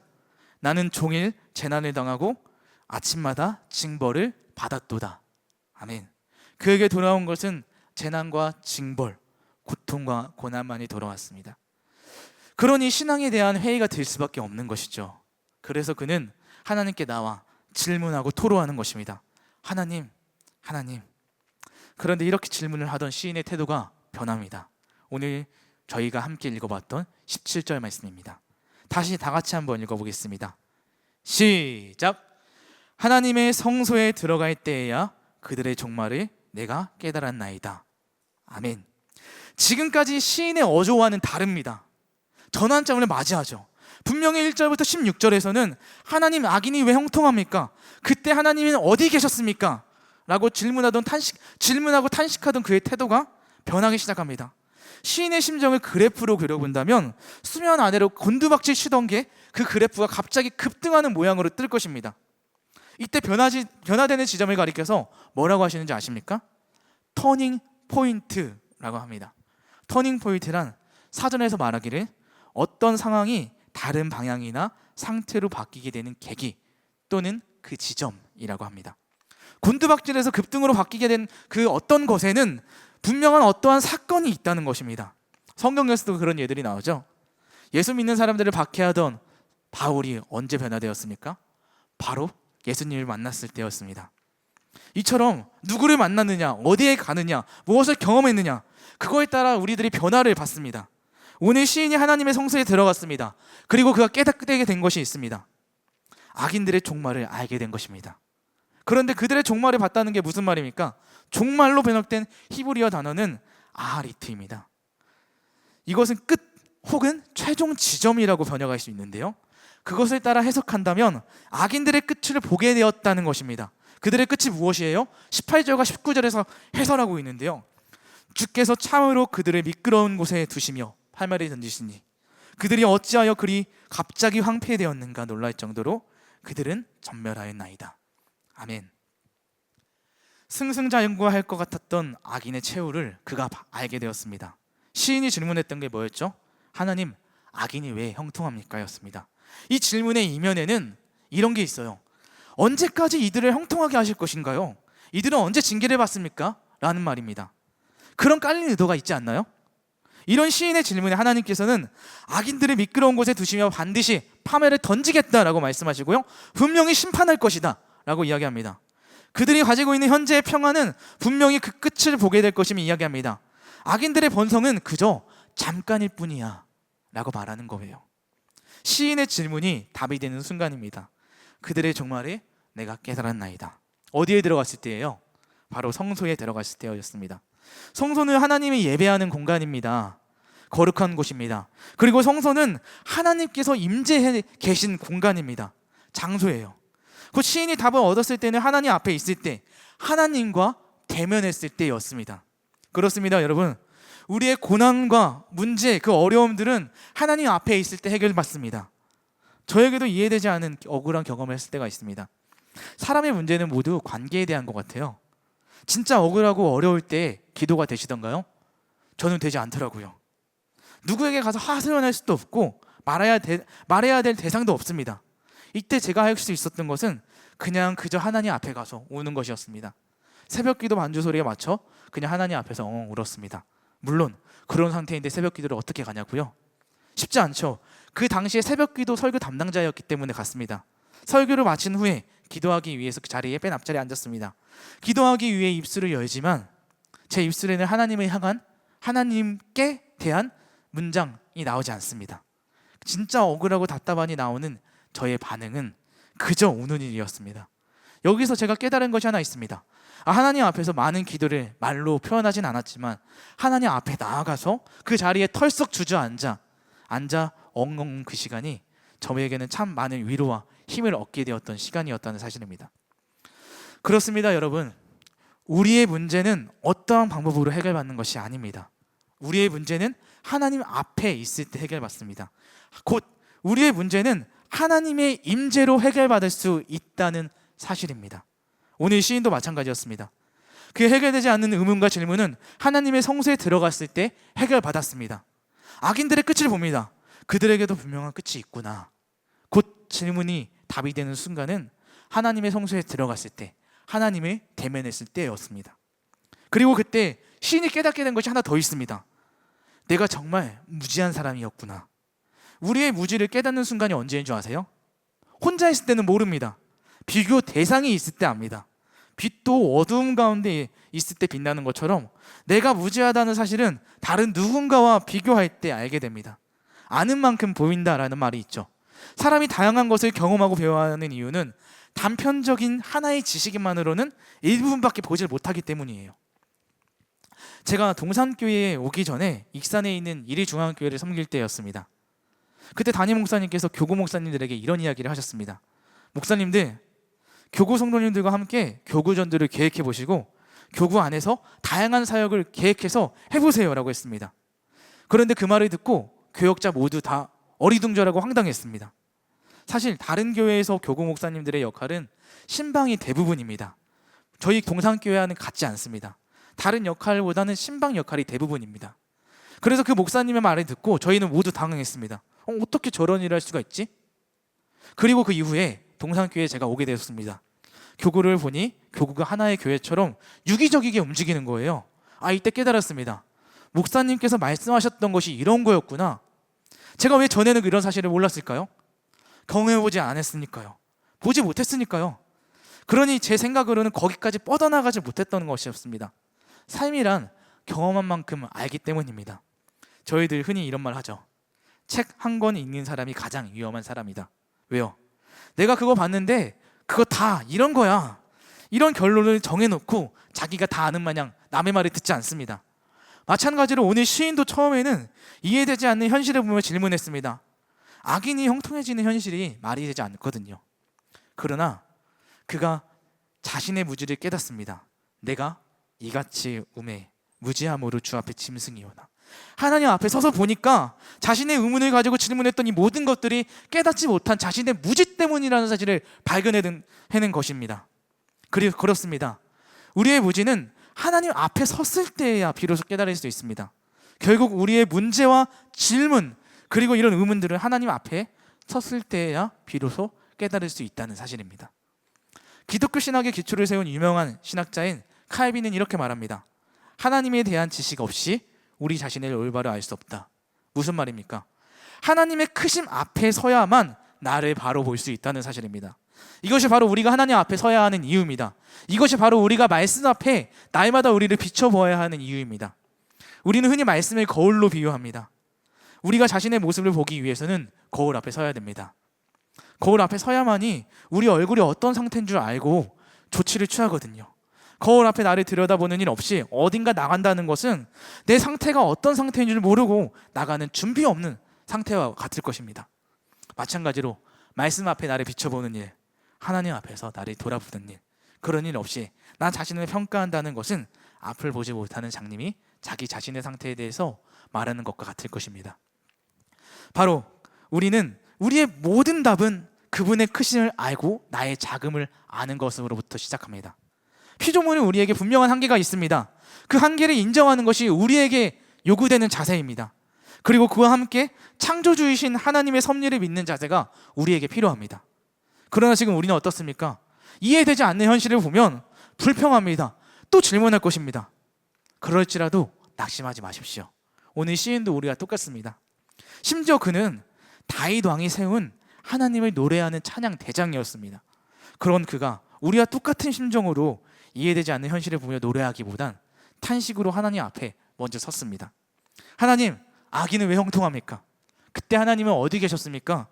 나는 종일 재난을 당하고 아침마다 징벌을 받았도다. 아멘. 그에게 돌아온 것은 재난과 징벌, 고통과 고난만이 돌아왔습니다. 그러니 신앙에 대한 회의가 될 수밖에 없는 것이죠. 그래서 그는 하나님께 나와 질문하고 토로하는 것입니다. 하나님. 그런데 이렇게 질문을 하던 시인의 태도가 변합니다. 오늘 저희가 함께 읽어봤던 17절 말씀입니다. 다시 다 같이 한번 읽어보겠습니다. 시작. 하나님의 성소에 들어갈 때에야 그들의 종말을 내가 깨달았나이다. 아멘. 지금까지 시인의 어조와는 다릅니다. 전환점을 맞이하죠. 분명히 1절부터 16절에서는 하나님, 악인이 왜 형통합니까? 그때 하나님은 어디 계셨습니까? 라고 질문하고 탄식하던 그의 태도가 변하기 시작합니다. 시인의 심정을 그래프로 그려본다면 수면 아래로 곤두박질 치던 게 그 그래프가 갑자기 급등하는 모양으로 뜰 것입니다. 이때 변화되는 지점을 가리켜서 뭐라고 하시는지 아십니까? 터닝 포인트라고 합니다. 터닝 포인트란 사전에서 말하기를 어떤 상황이 다른 방향이나 상태로 바뀌게 되는 계기 또는 그 지점이라고 합니다. 곤두박질에서 급등으로 바뀌게 된 그 어떤 것에는 분명한 어떠한 사건이 있다는 것입니다. 성경에서도 그런 예들이 나오죠. 예수 믿는 사람들을 박해하던 바울이 언제 변화되었습니까? 바로 예수님을 만났을 때였습니다. 이처럼 누구를 만났느냐, 어디에 가느냐, 무엇을 경험했느냐, 그거에 따라 우리들이 변화를 받습니다. 오늘 시인이 하나님의 성소에 들어갔습니다. 그리고 그가 깨닫게 된 것이 있습니다. 악인들의 종말을 알게 된 것입니다. 그런데 그들의 종말을 봤다는 게 무슨 말입니까? 종말로 번역된 히브리어 단어는 아하리트입니다. 이것은 끝 혹은 최종 지점이라고 번역할 수 있는데요, 그것을 따라 해석한다면 악인들의 끝을 보게 되었다는 것입니다. 그들의 끝이 무엇이에요? 18절과 19절에서 해설하고 있는데요, 주께서 참으로 그들을 미끄러운 곳에 두시며 팔말을 던지시니 그들이 어찌하여 그리 갑자기 황폐되었는가 놀랄 정도로 그들은 전멸하였나이다. 아멘. 승승장구할 것 같았던 악인의 최후를 그가 알게 되었습니다. 시인이 질문했던 게 뭐였죠? 하나님, 악인이 왜 형통합니까? 였습니다. 이 질문의 이면에는 이런 게 있어요. 언제까지 이들을 형통하게 하실 것인가요? 이들은 언제 징계를 받습니까? 라는 말입니다. 그런 깔린 의도가 있지 않나요? 이런 시인의 질문에 하나님께서는 악인들을 미끄러운 곳에 두시며 반드시 파멸을 던지겠다라고 말씀하시고요, 분명히 심판할 것이다 라고 이야기합니다. 그들이 가지고 있는 현재의 평안은 분명히 그 끝을 보게 될 것임을 이야기합니다. 악인들의 번성은 그저 잠깐일 뿐이야 라고 말하는 거예요. 시인의 질문이 답이 되는 순간입니다. 그들의 종말을 내가 깨달았나이다. 어디에 들어갔을 때예요? 바로 성소에 들어갔을 때였습니다. 성소는 하나님이 예배하는 공간입니다. 거룩한 곳입니다. 그리고 성소는 하나님께서 임재해 계신 공간입니다. 장소예요. 그 시인이 답을 얻었을 때는 하나님 앞에 있을 때, 하나님과 대면했을 때였습니다. 그렇습니다, 여러분. 우리의 고난과 문제, 그 어려움들은 하나님 앞에 있을 때 해결받습니다. 저에게도 이해되지 않은 억울한 경험을 했을 때가 있습니다. 사람의 문제는 모두 관계에 대한 것 같아요. 진짜 억울하고 어려울 때 기도가 되시던가요? 저는 되지 않더라고요. 누구에게 가서 하소연할 수도 없고 말해야 될 대상도 없습니다. 이때 제가 할 수 있었던 것은 그냥 그저 하나님 앞에 가서 우는 것이었습니다. 새벽 기도 반주 소리에 맞춰 그냥 하나님 앞에서 엉엉 울었습니다. 물론 그런 상태인데 새벽 기도를 어떻게 가냐고요? 쉽지 않죠. 그 당시에 새벽 기도 설교 담당자였기 때문에 갔습니다. 설교를 마친 후에 기도하기 위해서 그 자리에 맨 앞자리에 앉았습니다. 기도하기 위해 입술을 열지만 제 입술에는 하나님을 향한, 하나님께 대한 문장이 나오지 않습니다. 진짜 억울하고 답답하니 나오는 저의 반응은 그저 우는 일이었습니다. 여기서 제가 깨달은 것이 하나 있습니다. 하나님 앞에서 많은 기도를 말로 표현하진 않았지만 하나님 앞에 나아가서 그 자리에 털썩 주저앉아 엉엉 그 시간이 저에게는 참 많은 위로와 힘을 얻게 되었던 시간이었다는 사실입니다. 그렇습니다, 여러분. 우리의 문제는 어떠한 방법으로 해결받는 것이 아닙니다. 우리의 문제는 하나님 앞에 있을 때 해결받습니다. 곧 우리의 문제는 하나님의 임재로 해결받을 수 있다는 사실입니다. 오늘 시인도 마찬가지였습니다. 그 해결되지 않는 의문과 질문은 하나님의 성소에 들어갔을 때 해결받았습니다. 악인들의 끝을 봅니다. 그들에게도 분명한 끝이 있구나. 곧 질문이 답이 되는 순간은 하나님의 성소에 들어갔을 때, 하나님을 대면했을 때였습니다. 그리고 그때 시인이 깨닫게 된 것이 하나 더 있습니다. 내가 정말 무지한 사람이었구나. 우리의 무지를 깨닫는 순간이 언제인 줄 아세요? 혼자 있을 때는 모릅니다. 비교 대상이 있을 때 압니다. 빛도 어두움 가운데 있을 때 빛나는 것처럼 내가 무지하다는 사실은 다른 누군가와 비교할 때 알게 됩니다. 아는 만큼 보인다라는 말이 있죠. 사람이 다양한 것을 경험하고 배워야 하는 이유는 단편적인 하나의 지식만으로는 일부분밖에 보질 못하기 때문이에요. 제가 동산교회에 오기 전에 익산에 있는 이리중앙교회를 섬길 때였습니다. 그때 담임 목사님께서 교구 목사님들에게 이런 이야기를 하셨습니다. 목사님들, 교구 성도님들과 함께 교구전도를 계획해 보시고 교구 안에서 다양한 사역을 계획해서 해보세요 라고 했습니다. 그런데 그 말을 듣고 교역자 모두 다 어리둥절하고 황당했습니다. 사실 다른 교회에서 교구 목사님들의 역할은 신방이 대부분입니다. 저희 동산교회와는 같지 않습니다. 다른 역할보다는 신방 역할이 대부분입니다. 그래서 그 목사님의 말을 듣고 저희는 모두 당황했습니다. 어떻게 저런 일을 할 수가 있지? 그리고 그 이후에 동산교회에 제가 오게 되었습니다. 교구를 보니 교구가 하나의 교회처럼 유기적이게 움직이는 거예요. 이때 깨달았습니다. 목사님께서 말씀하셨던 것이 이런 거였구나. 제가 왜 전에는 이런 사실을 몰랐을까요? 경험해보지 않았으니까요. 보지 못했으니까요. 그러니 제 생각으로는 거기까지 뻗어나가지 못했던 것이었습니다. 삶이란 경험한 만큼 알기 때문입니다. 저희들 흔히 이런 말 하죠. 책 한 권 읽는 사람이 가장 위험한 사람이다. 왜요? 내가 그거 봤는데 그거 다 이런 거야. 이런 결론을 정해놓고 자기가 다 아는 마냥 남의 말을 듣지 않습니다. 마찬가지로 오늘 시인도 처음에는 이해되지 않는 현실을 보며 질문했습니다. 악인이 형통해지는 현실이 말이 되지 않거든요. 그러나 그가 자신의 무지를 깨닫습니다. 내가 이같이 우매 무지함으로 주 앞에 짐승이오나. 하나님 앞에 서서 보니까 자신의 의문을 가지고 질문했던 이 모든 것들이 깨닫지 못한 자신의 무지 때문이라는 사실을 발견해낸 것입니다. 그리고 그렇습니다. 우리의 무지는 하나님 앞에 섰을 때야 비로소 깨달을 수 있습니다. 결국 우리의 문제와 질문 그리고 이런 의문들을 하나님 앞에 섰을 때야 비로소 깨달을 수 있다는 사실입니다. 기독교 신학의 기초를 세운 유명한 신학자인 칼빈은 이렇게 말합니다. 하나님에 대한 지식 없이 우리 자신을 올바로 알 수 없다. 무슨 말입니까? 하나님의 크심 앞에 서야만 나를 바로 볼 수 있다는 사실입니다. 이것이 바로 우리가 하나님 앞에 서야 하는 이유입니다. 이것이 바로 우리가 말씀 앞에 날마다 우리를 비춰보아야 하는 이유입니다. 우리는 흔히 말씀을 거울로 비유합니다. 우리가 자신의 모습을 보기 위해서는 거울 앞에 서야 됩니다. 거울 앞에 서야만이 우리 얼굴이 어떤 상태인 줄 알고 조치를 취하거든요. 거울 앞에 나를 들여다보는 일 없이 어딘가 나간다는 것은 내 상태가 어떤 상태인 줄 모르고 나가는 준비 없는 상태와 같을 것입니다. 마찬가지로 말씀 앞에 나를 비춰보는 일, 하나님 앞에서 나를 돌아보는 일, 그런 일 없이 나 자신을 평가한다는 것은 앞을 보지 못하는 장님이 자기 자신의 상태에 대해서 말하는 것과 같을 것입니다. 바로 우리는 우리의 모든 답은 그분의 크심을 알고 나의 작음을 아는 것으로부터 시작합니다. 피조물은 우리에게 분명한 한계가 있습니다. 그 한계를 인정하는 것이 우리에게 요구되는 자세입니다. 그리고 그와 함께 창조주이신 하나님의 섭리를 믿는 자세가 우리에게 필요합니다. 그러나 지금 우리는 어떻습니까? 이해되지 않는 현실을 보면 불평합니다. 또 질문할 것입니다. 그럴지라도 낙심하지 마십시오. 오늘 시인도 우리가 똑같습니다. 심지어 그는 다윗 왕이 세운 하나님을 노래하는 찬양 대장이었습니다. 그런 그가 우리와 똑같은 심정으로 이해되지 않는 현실을 보며 노래하기보단 탄식으로 하나님 앞에 먼저 섰습니다. 하나님, 악인은 왜 형통합니까? 그때 하나님은 어디 계셨습니까?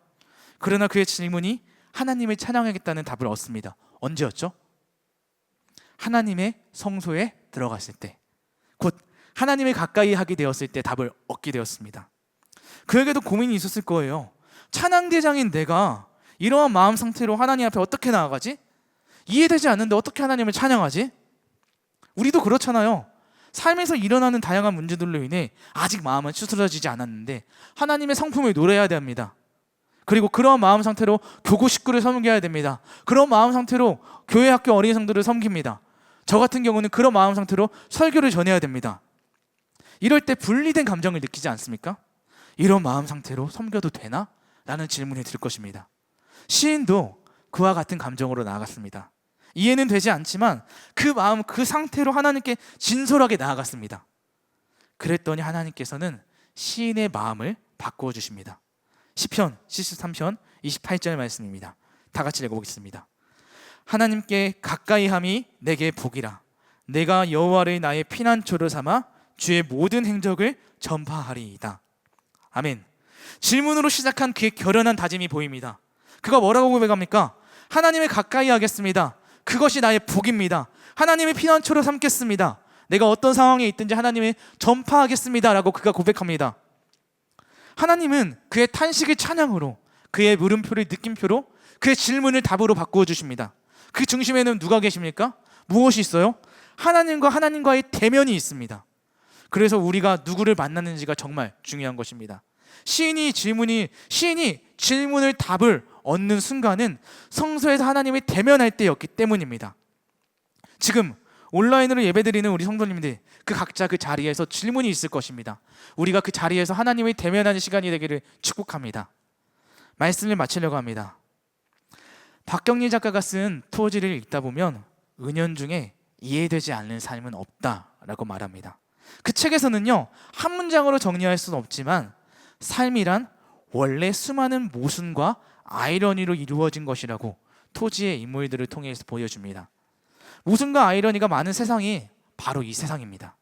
그러나 그의 질문이 하나님을 찬양하겠다는 답을 얻습니다. 언제였죠? 하나님의 성소에 들어갔을 때, 곧 하나님을 가까이 하게 되었을 때 답을 얻게 되었습니다. 그에게도 고민이 있었을 거예요. 찬양대장인 내가 이러한 마음 상태로 하나님 앞에 어떻게 나아가지? 이해되지 않는데 어떻게 하나님을 찬양하지? 우리도 그렇잖아요. 삶에서 일어나는 다양한 문제들로 인해 아직 마음은 추스러지지 않았는데 하나님의 성품을 노래해야 됩니다. 그리고 그런 마음 상태로 교구 식구를 섬겨야 됩니다. 그런 마음 상태로 교회 학교 어린이 성도를 섬깁니다. 저 같은 경우는 그런 마음 상태로 설교를 전해야 됩니다. 이럴 때 분리된 감정을 느끼지 않습니까? 이런 마음 상태로 섬겨도 되나? 라는 질문이 들 것입니다. 시인도 그와 같은 감정으로 나아갔습니다. 이해는 되지 않지만 그 마음, 그 상태로 하나님께 진솔하게 나아갔습니다. 그랬더니 하나님께서는 시인의 마음을 바꾸어 주십니다. 시편 73편 28절 말씀입니다. 다 같이 읽어보겠습니다. 하나님께 가까이함이 내게 복이라. 내가 여호와를 나의 피난처로 삼아 주의 모든 행적을 전파하리이다. 아멘. 질문으로 시작한 그의 결연한 다짐이 보입니다. 그가 뭐라고 고백합니까? 하나님을 가까이 하겠습니다. 그것이 나의 복입니다. 하나님의 피난처로 삼겠습니다. 내가 어떤 상황에 있든지 하나님을 전파하겠습니다 라고 그가 고백합니다. 하나님은 그의 탄식을 찬양으로, 그의 물음표를 느낌표로, 그의 질문을 답으로 바꾸어 주십니다. 그 중심에는 누가 계십니까? 무엇이 있어요? 하나님과의 대면이 있습니다. 그래서 우리가 누구를 만나는지가 정말 중요한 것입니다. 시인이 질문을 답을 얻는 순간은 성소에서 하나님을 대면할 때였기 때문입니다. 지금 온라인으로 예배드리는 우리 성도님들, 그 각자 그 자리에서 질문이 있을 것입니다. 우리가 그 자리에서 하나님을 대면하는 시간이 되기를 축복합니다. 말씀을 마치려고 합니다. 박경리 작가가 쓴 토지를 읽다 보면 은연중에 이해되지 않는 삶은 없다라고 말합니다. 그 책에서는요, 한 문장으로 정리할 수는 없지만 삶이란 원래 수많은 모순과 아이러니로 이루어진 것이라고 토지의 인물들을 통해서 보여줍니다. 모순과 아이러니가 많은 세상이 바로 이 세상입니다.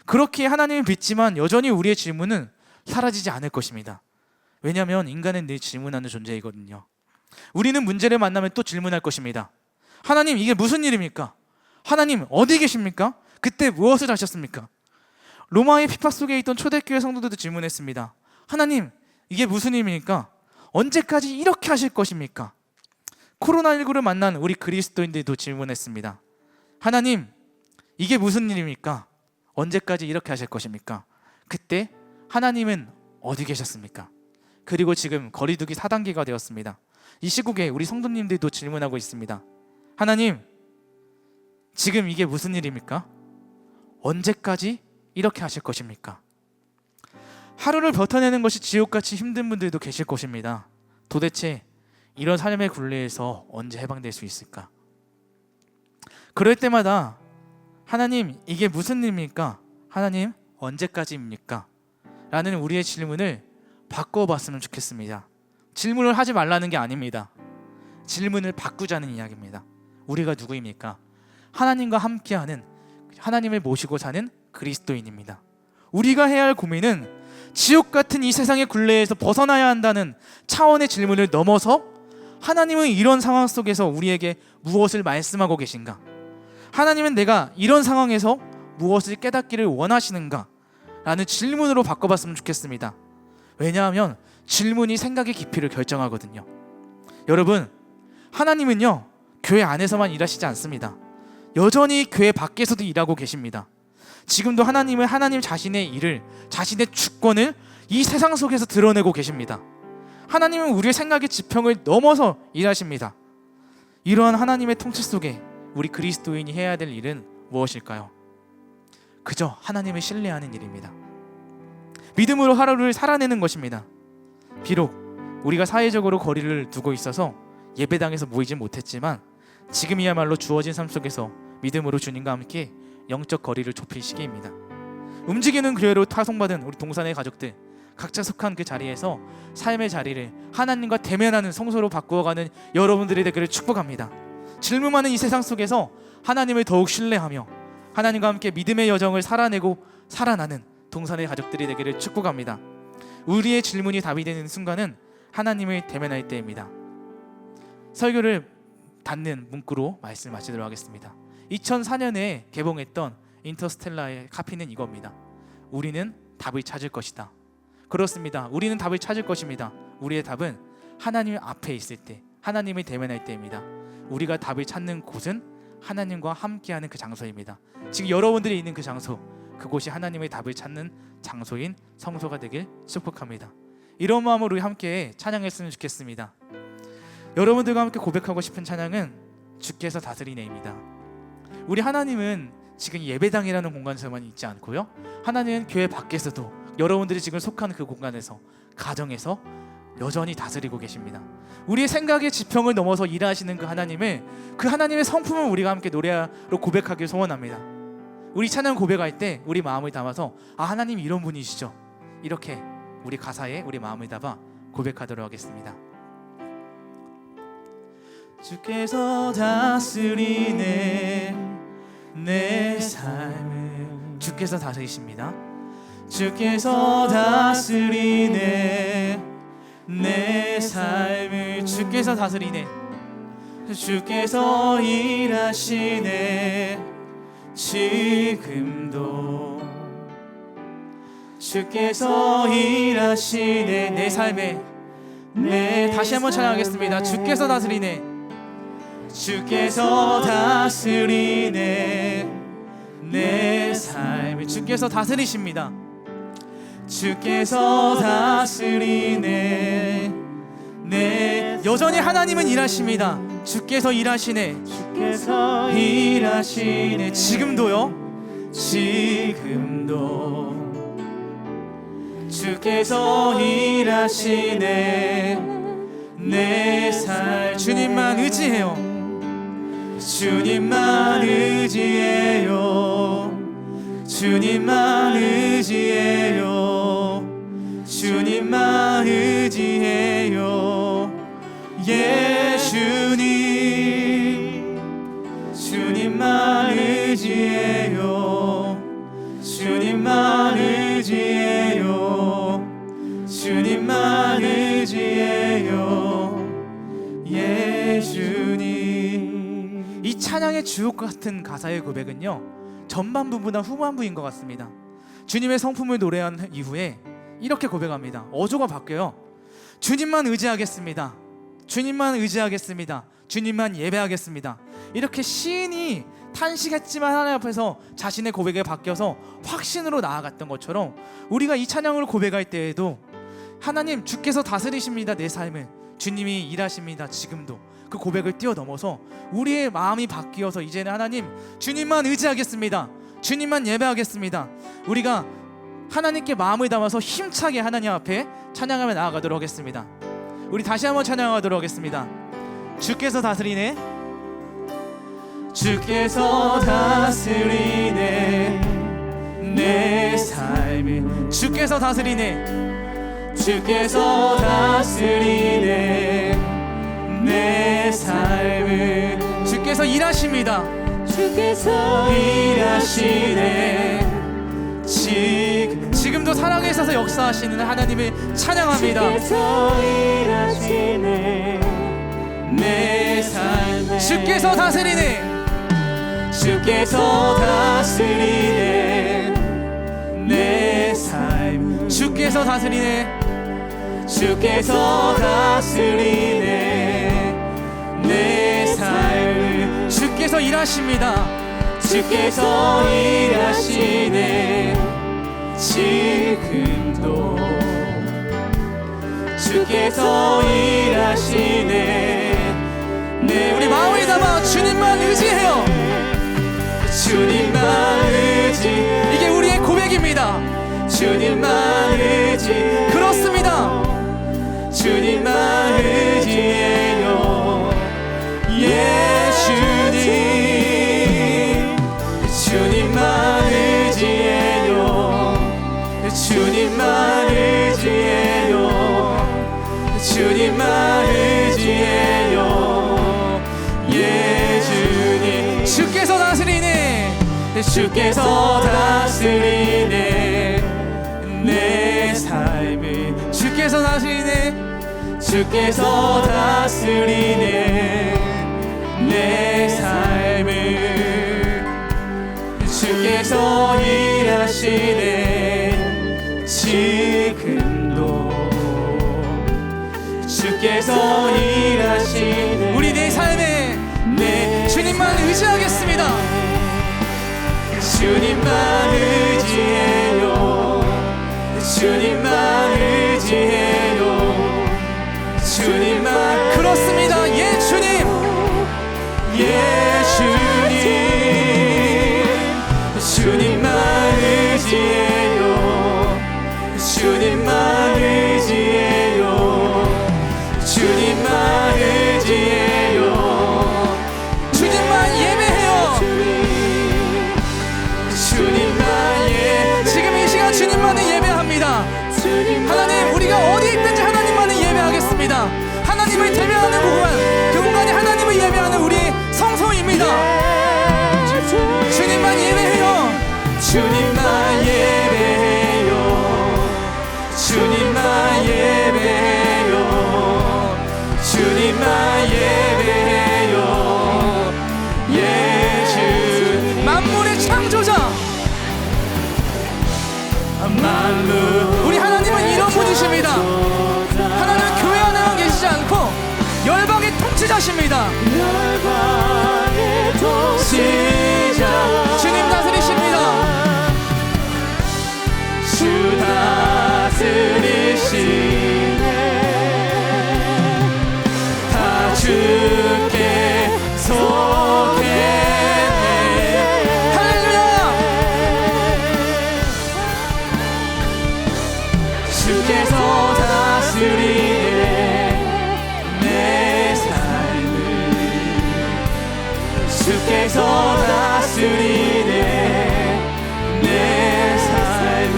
그렇게 하나님을 믿지만 여전히 우리의 질문은 사라지지 않을 것입니다. 왜냐하면 인간은 늘 질문하는 존재이거든요. 우리는 문제를 만나면 또 질문할 것입니다. 하나님, 이게 무슨 일입니까? 하나님, 어디 계십니까? 그때 무엇을 하셨습니까? 로마의 핍박 속에 있던 초대교회 성도들도 질문했습니다. 하나님, 이게 무슨 일입니까? 언제까지 이렇게 하실 것입니까? 코로나19를 만난 우리 그리스도인들도 질문했습니다. 하나님, 이게 무슨 일입니까? 언제까지 이렇게 하실 것입니까? 그때 하나님은 어디 계셨습니까? 그리고 지금 거리두기 4단계가 되었습니다. 이 시국에 우리 성도님들도 질문하고 있습니다. 하나님, 지금 이게 무슨 일입니까? 언제까지 이렇게 하실 것입니까? 하루를 버텨내는 것이 지옥같이 힘든 분들도 계실 것입니다. 도대체 이런 삶의 굴레에서 언제 해방될 수 있을까? 그럴 때마다 하나님, 이게 무슨 일입니까? 하나님, 언제까지입니까? 라는 우리의 질문을 바꿔봤으면 좋겠습니다. 질문을 하지 말라는 게 아닙니다. 질문을 바꾸자는 이야기입니다. 우리가 누구입니까? 하나님과 함께하는, 하나님을 모시고 사는 그리스도인입니다. 우리가 해야 할 고민은 지옥 같은 이 세상의 굴레에서 벗어나야 한다는 차원의 질문을 넘어서 하나님은 이런 상황 속에서 우리에게 무엇을 말씀하고 계신가? 하나님은 내가 이런 상황에서 무엇을 깨닫기를 원하시는가? 라는 질문으로 바꿔봤으면 좋겠습니다. 왜냐하면 질문이 생각의 깊이를 결정하거든요. 여러분, 하나님은요, 교회 안에서만 일하시지 않습니다. 여전히 교회 밖에서도 일하고 계십니다. 지금도 하나님은 하나님 자신의 일을, 자신의 주권을 이 세상 속에서 드러내고 계십니다. 하나님은 우리의 생각의 지평을 넘어서 일하십니다. 이러한 하나님의 통치 속에 우리 그리스도인이 해야 될 일은 무엇일까요? 그저 하나님을 신뢰하는 일입니다. 믿음으로 하루를 살아내는 것입니다. 비록 우리가 사회적으로 거리를 두고 있어서 예배당에서 모이지 못했지만 지금이야말로 주어진 삶 속에서 믿음으로 주님과 함께 영적 거리를 좁힐 시기입니다. 움직이는 교회로 타송받은 우리 동산의 가족들, 각자 속한 그 자리에서 삶의 자리를 하나님과 대면하는 성소로 바꾸어가는 여러분들이 되기를 축복합니다. 질문하는 이 세상 속에서 하나님을 더욱 신뢰하며 하나님과 함께 믿음의 여정을 살아내고 살아나는 동산의 가족들이 되기를 축복합니다. 우리의 질문이 답이 되는 순간은 하나님을 대면할 때입니다. 설교를 닫는 문구로 말씀 마치도록 하겠습니다. 2004년에 개봉했던 인터스텔라의 카피는 이겁니다. 우리는 답을 찾을 것이다. 그렇습니다. 우리는 답을 찾을 것입니다. 우리의 답은 하나님 앞에 있을 때, 하나님을 대면할 때입니다. 우리가 답을 찾는 곳은 하나님과 함께하는 그 장소입니다. 지금 여러분들이 있는 그 장소, 그곳이 하나님의 답을 찾는 장소인 성소가 되길 축복합니다. 이런 마음으로 우리 함께 찬양했으면 좋겠습니다. 여러분들과 함께 고백하고 싶은 찬양은 주께서 다스리네입니다. 우리 하나님은 지금 예배당이라는 공간에서만 있지 않고요, 하나님은 교회 밖에서도 여러분들이 지금 속한 그 공간에서, 가정에서 여전히 다스리고 계십니다. 우리의 생각의 지평을 넘어서 일하시는 그 하나님의 성품을 우리가 함께 노래로 고백하길 소원합니다. 우리 찬양 고백할 때 우리 마음을 담아서 하나님 이런 분이시죠, 이렇게 우리 가사에 우리 마음을 담아 고백하도록 하겠습니다. 주께서 다스리네 내 삶을. 주께서 다스리십니다. 주께서 다스리네 내 삶을. 주께서 다스리네. 주께서 일하시네 지금도. 주께서 일하시네 내 삶에. 네, 다시 한번 찬양하겠습니다. 주께서 다스리네. 주께서 다스리네 내 삶을. 주께서 다스리십니다. 주께서 다스리네. 네, 여전히 하나님은 일하십니다. 주께서 일하시네. 주께서 일하시네 지금도요. 지금도. 주께서 일하시네 내 삶. 주님만 의지해요. 주님만 의지해요. 주님만 의지해요. 주님만 의지해요. 예수님. 주님만 의지해요. 주님만 의지해요. 주님만 의지해요. 예수님. 이 찬양의 주옥 같은 가사의 고백은요, 전반부보다 후반부인 것 같습니다. 주님의 성품을 노래한 이후에 이렇게 고백합니다. 어조가 바뀌어요. 주님만 의지하겠습니다. 주님만 의지하겠습니다. 주님만 예배하겠습니다. 이렇게 시인이 탄식했지만 하나님 앞에서 자신의 고백에 바뀌어서 확신으로 나아갔던 것처럼, 우리가 이 찬양을 고백할 때에도 하나님 주께서 다스리십니다 내 삶을. 주님이 일하십니다 지금도. 그 고백을 뛰어넘어서 우리의 마음이 바뀌어서 이제는 하나님 주님만 의지하겠습니다. 주님만 예배하겠습니다. 우리가 하나님께 마음을 담아서 힘차게 하나님 앞에 찬양하며 나아가도록 하겠습니다. 우리 다시 한번 찬양하도록 하겠습니다. 주께서 다스리네. 주께서 다스리네 내 삶을. 주께서 다스리네. 주께서 다스리네 내 삶을. 주께서 일하십니다. 주께서 일하시네 지금도 사랑에 있어서 역사하시는 하나님을 찬양합니다. 주께서 일하시네 내 삶. 주께서 다스리네. 주께서 다스리네 내 삶. 주께서 다스리네. 주께서 다스리네 내 삶. 주께서 일하십니다. 주께서 일하시네 지금도. 주께서 일하시네. 네, 우리 마음을 담아 주님만 의지해요. 주님만 의지. 이게 우리의 고백입니다. 주님만 의지. 그렇습니다. 주님만 의지해요. 예수님. 주님만 의지해요. 주님만 의지해요. 주님만 의지해요. 예수님. 주께서 다스리네. 주께서 다스리네 내 삶을. 주께서 다스리네. 주께서 다스리네 내 삶을. 주께서 일하시네 지금도. 주께서 일하시네. 우리 내 삶에 네 주님만 의지하겠습니다. 주님만 의지해요. 주님만 의지해요. 주님만. 그렇습니다. 예수님. 예수님. 주님만 의지해요. 주님만 의지해요. 주님만 의지해요. 주님만 예배해요. 주님만 예. 지금 이 시간 주님만을 예배합니다. 하나님, 우리가 어디 주님만 예배해요. 주님만 예배해요. 주님만 예배해요. 예수 만물의 창조자 만물. 우리 하나님은 이런 분이십니다. 하나님은 교회 안에만 계시지 않고 열방의 통치자십니다. 열방의 통치자 주님 다스리십니다. 주 다스리시네. 다 주께 속했네. 할렐루야. 주께서 다스리네 내 삶을. 주께서 다스리네 내 삶을.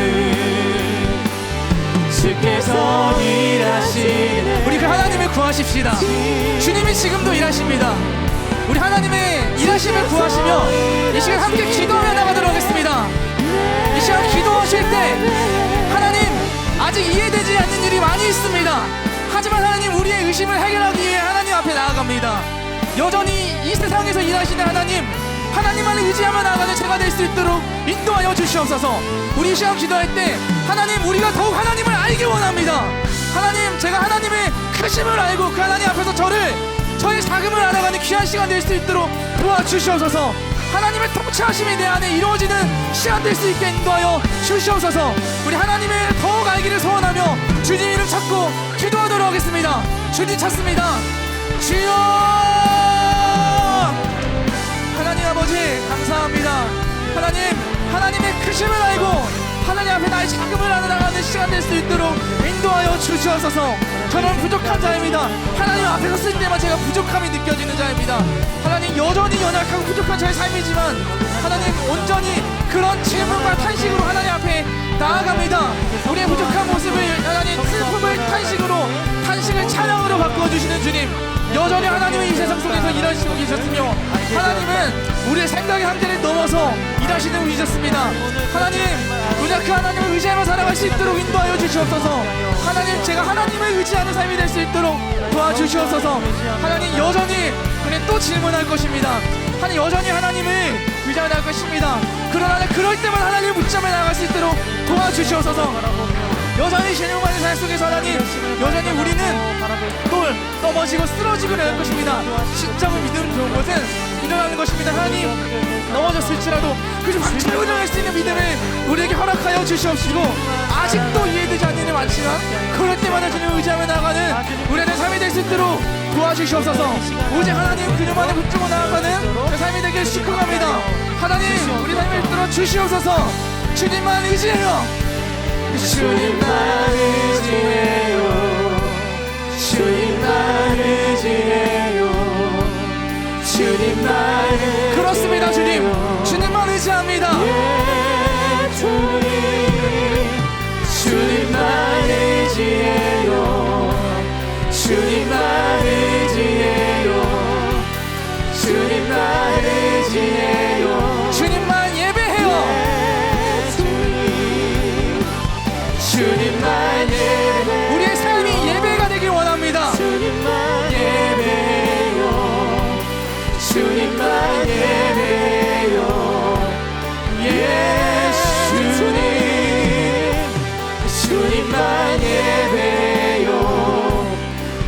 주께서 일하시네. 우리 그 하나님을 구하십시다. 주님이 지금도 일하십니다. 우리 하나님의 일하심을 구하시며 이 시간 함께 기도하며 나가도록 하겠습니다. 이 시간 기도하실 때 하나님 아직 이해되지 않는 일이 많이 있습니다. 하지만 하나님 우리의 의심을 해결하기 위해 하나님 앞에 나아갑니다. 여전히 이 세상에서 일하시는 하나님, 하나님만을 의지하며 나아가는 제가 될 수 있도록 인도하여 주시옵소서. 우리 이 시간 기도할 때 하나님 우리가 더욱 하나님을 알기 원합니다. 하나님 제가 하나님의 크심을 알고 그 하나님 앞에서 저의 자금을 알아가는 귀한 시간 될 수 있도록 도와주시옵소서. 하나님의 통치하심이 내 안에 이루어지는 시간 될 수 있게 인도하여 주시옵소서. 우리 하나님을 더욱 알기를 소원하며 주님 이름 찾고 기도하도록 하겠습니다. 주님 찾습니다. 주여 하나님 아버지 감사합니다. 하나님의 크심을 알고 하나님 앞에 나의 자금을 나가는 시간 될 수 있도록 인도하여 주시옵소서. 저는 부족한 자입니다. 하나님 앞에 섰을 때만 제가 부족함이 느껴지는 자입니다. 하나님 여전히 연약하고 부족한 저의 삶이지만 하나님 온전히 그런 질문과 탄식으로 하나님 앞에 나아갑니다. 우리의 부족한 모습을 하나님 슬픔을 탄식을 찬양으로 바꾸어주시는 주님, 여전히 하나님은 이 세상 속에서 일하시고 계셨으며 하나님은 우리의 생각의 한계를 넘어서 일하시는 분이셨습니다. 하나님 우리가 그 하나님을 의지하며 살아갈 수 있도록 인도하여 주시옵소서. 하나님 제가 하나님을 의지하는 삶이 될 수 있도록 도와주시옵소서. 하나님 여전히 그냥 또 질문할 것입니다. 하나님 여전히 하나님을 의지하며 나갈 것입니다. 그러나 그럴 때만 하나님을 붙잡아 나갈 수 있도록 도와주시옵소서. 여전히 신용받는 삶 속에서 하나님 여전히 우리는 또 넘어지고 쓰러지고 나갈 것입니다. 신정을 믿음 좋은 것은 일어나는 것입니다. 하나님 넘어졌을지라도 그저 박차고 일어날 수 있는 믿음을 우리에게 허락하여 주시옵시고 아직도 이해되지 않는 일이 많지만 그럴 때마다 주님을 의지하며 나가는 우리의 삶이 될 수 있도록 도와주시옵소서. 오직 하나님 그녀만을 붙들고 나아가는 그 삶이 되길 축복합니다. 하나님 우리 삶을 붙들어 주시옵소서. 주님만 의지해요. 주님만 의지해요. 주님만 의지해요. 주님만 의지해요. 그렇습니다. 주님만 의지합니다. 주님만 의지해요. 주님만 의지해요. 주님만 의지해요. 주님만 예배해요. 주님만 예배. 우리의 삶이 예배가 되길 원합니다. 주님만 예배해요. 주님만 예배해요. 예수님 주님만 예배해요.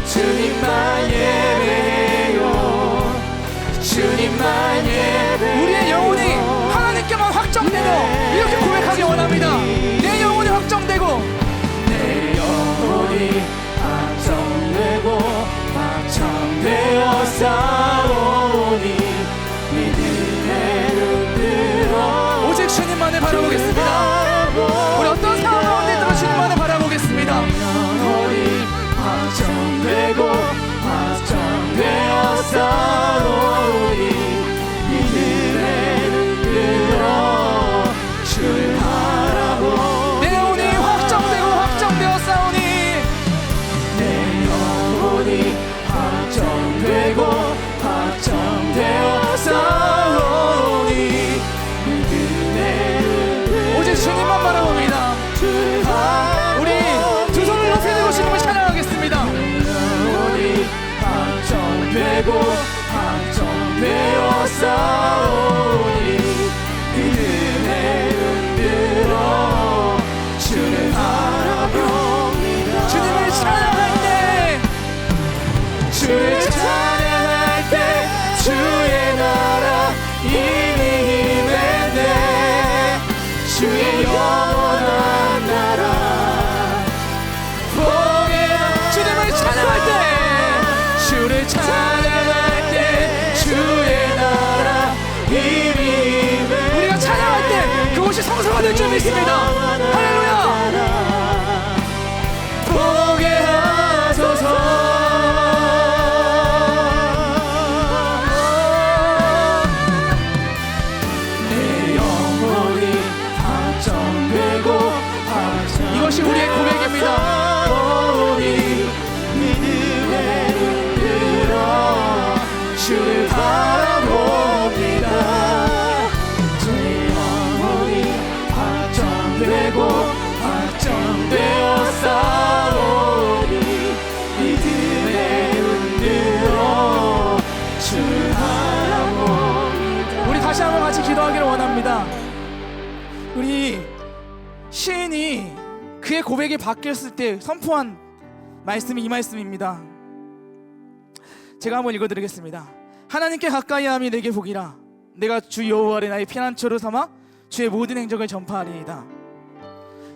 주님만 예배해요. 주님만 예배. 우리의 영혼이 하나님께만 확정되며 이렇게 고백하기 원합니다. 내 영혼이 확정되고 내 영혼이 확정되고 확정되어 싸우니 믿음의 눈 들어 오직 주님만을 바라보겠습니다. 우리 어떤 상황 가운데 있더라도 주님만을 바라보겠습니다. 영혼이 확정되고 확정되어 싸우니 믿음의 눈 들어 주를 바라보. 내 영혼이 확정되고 확정되어 싸우니 내 영혼이 확정되고 확정되어 싸우니 믿음의 눈 받을 줄 믿습니다. 할렐루야. 보게 하소서. 이것이 우리의 고백입니다. 우리 믿음의 눈으로 주를 바라봅니다. 제 영혼이 확정되고 확정되어 싸우니 믿음의 눈으로 주를 바라봅니다. 우리 다시 한번 같이 기도하기를 원합니다. 우리 시인이 그의 고백이 바뀌었을 때 선포한 말씀이 이 말씀입니다. 제가 한번 읽어드리겠습니다. 하나님께 가까이함이 내게 복이라. 내가 주 여호와 아래 나의 피난처로 삼아 주의 모든 행적을 전파하리이다.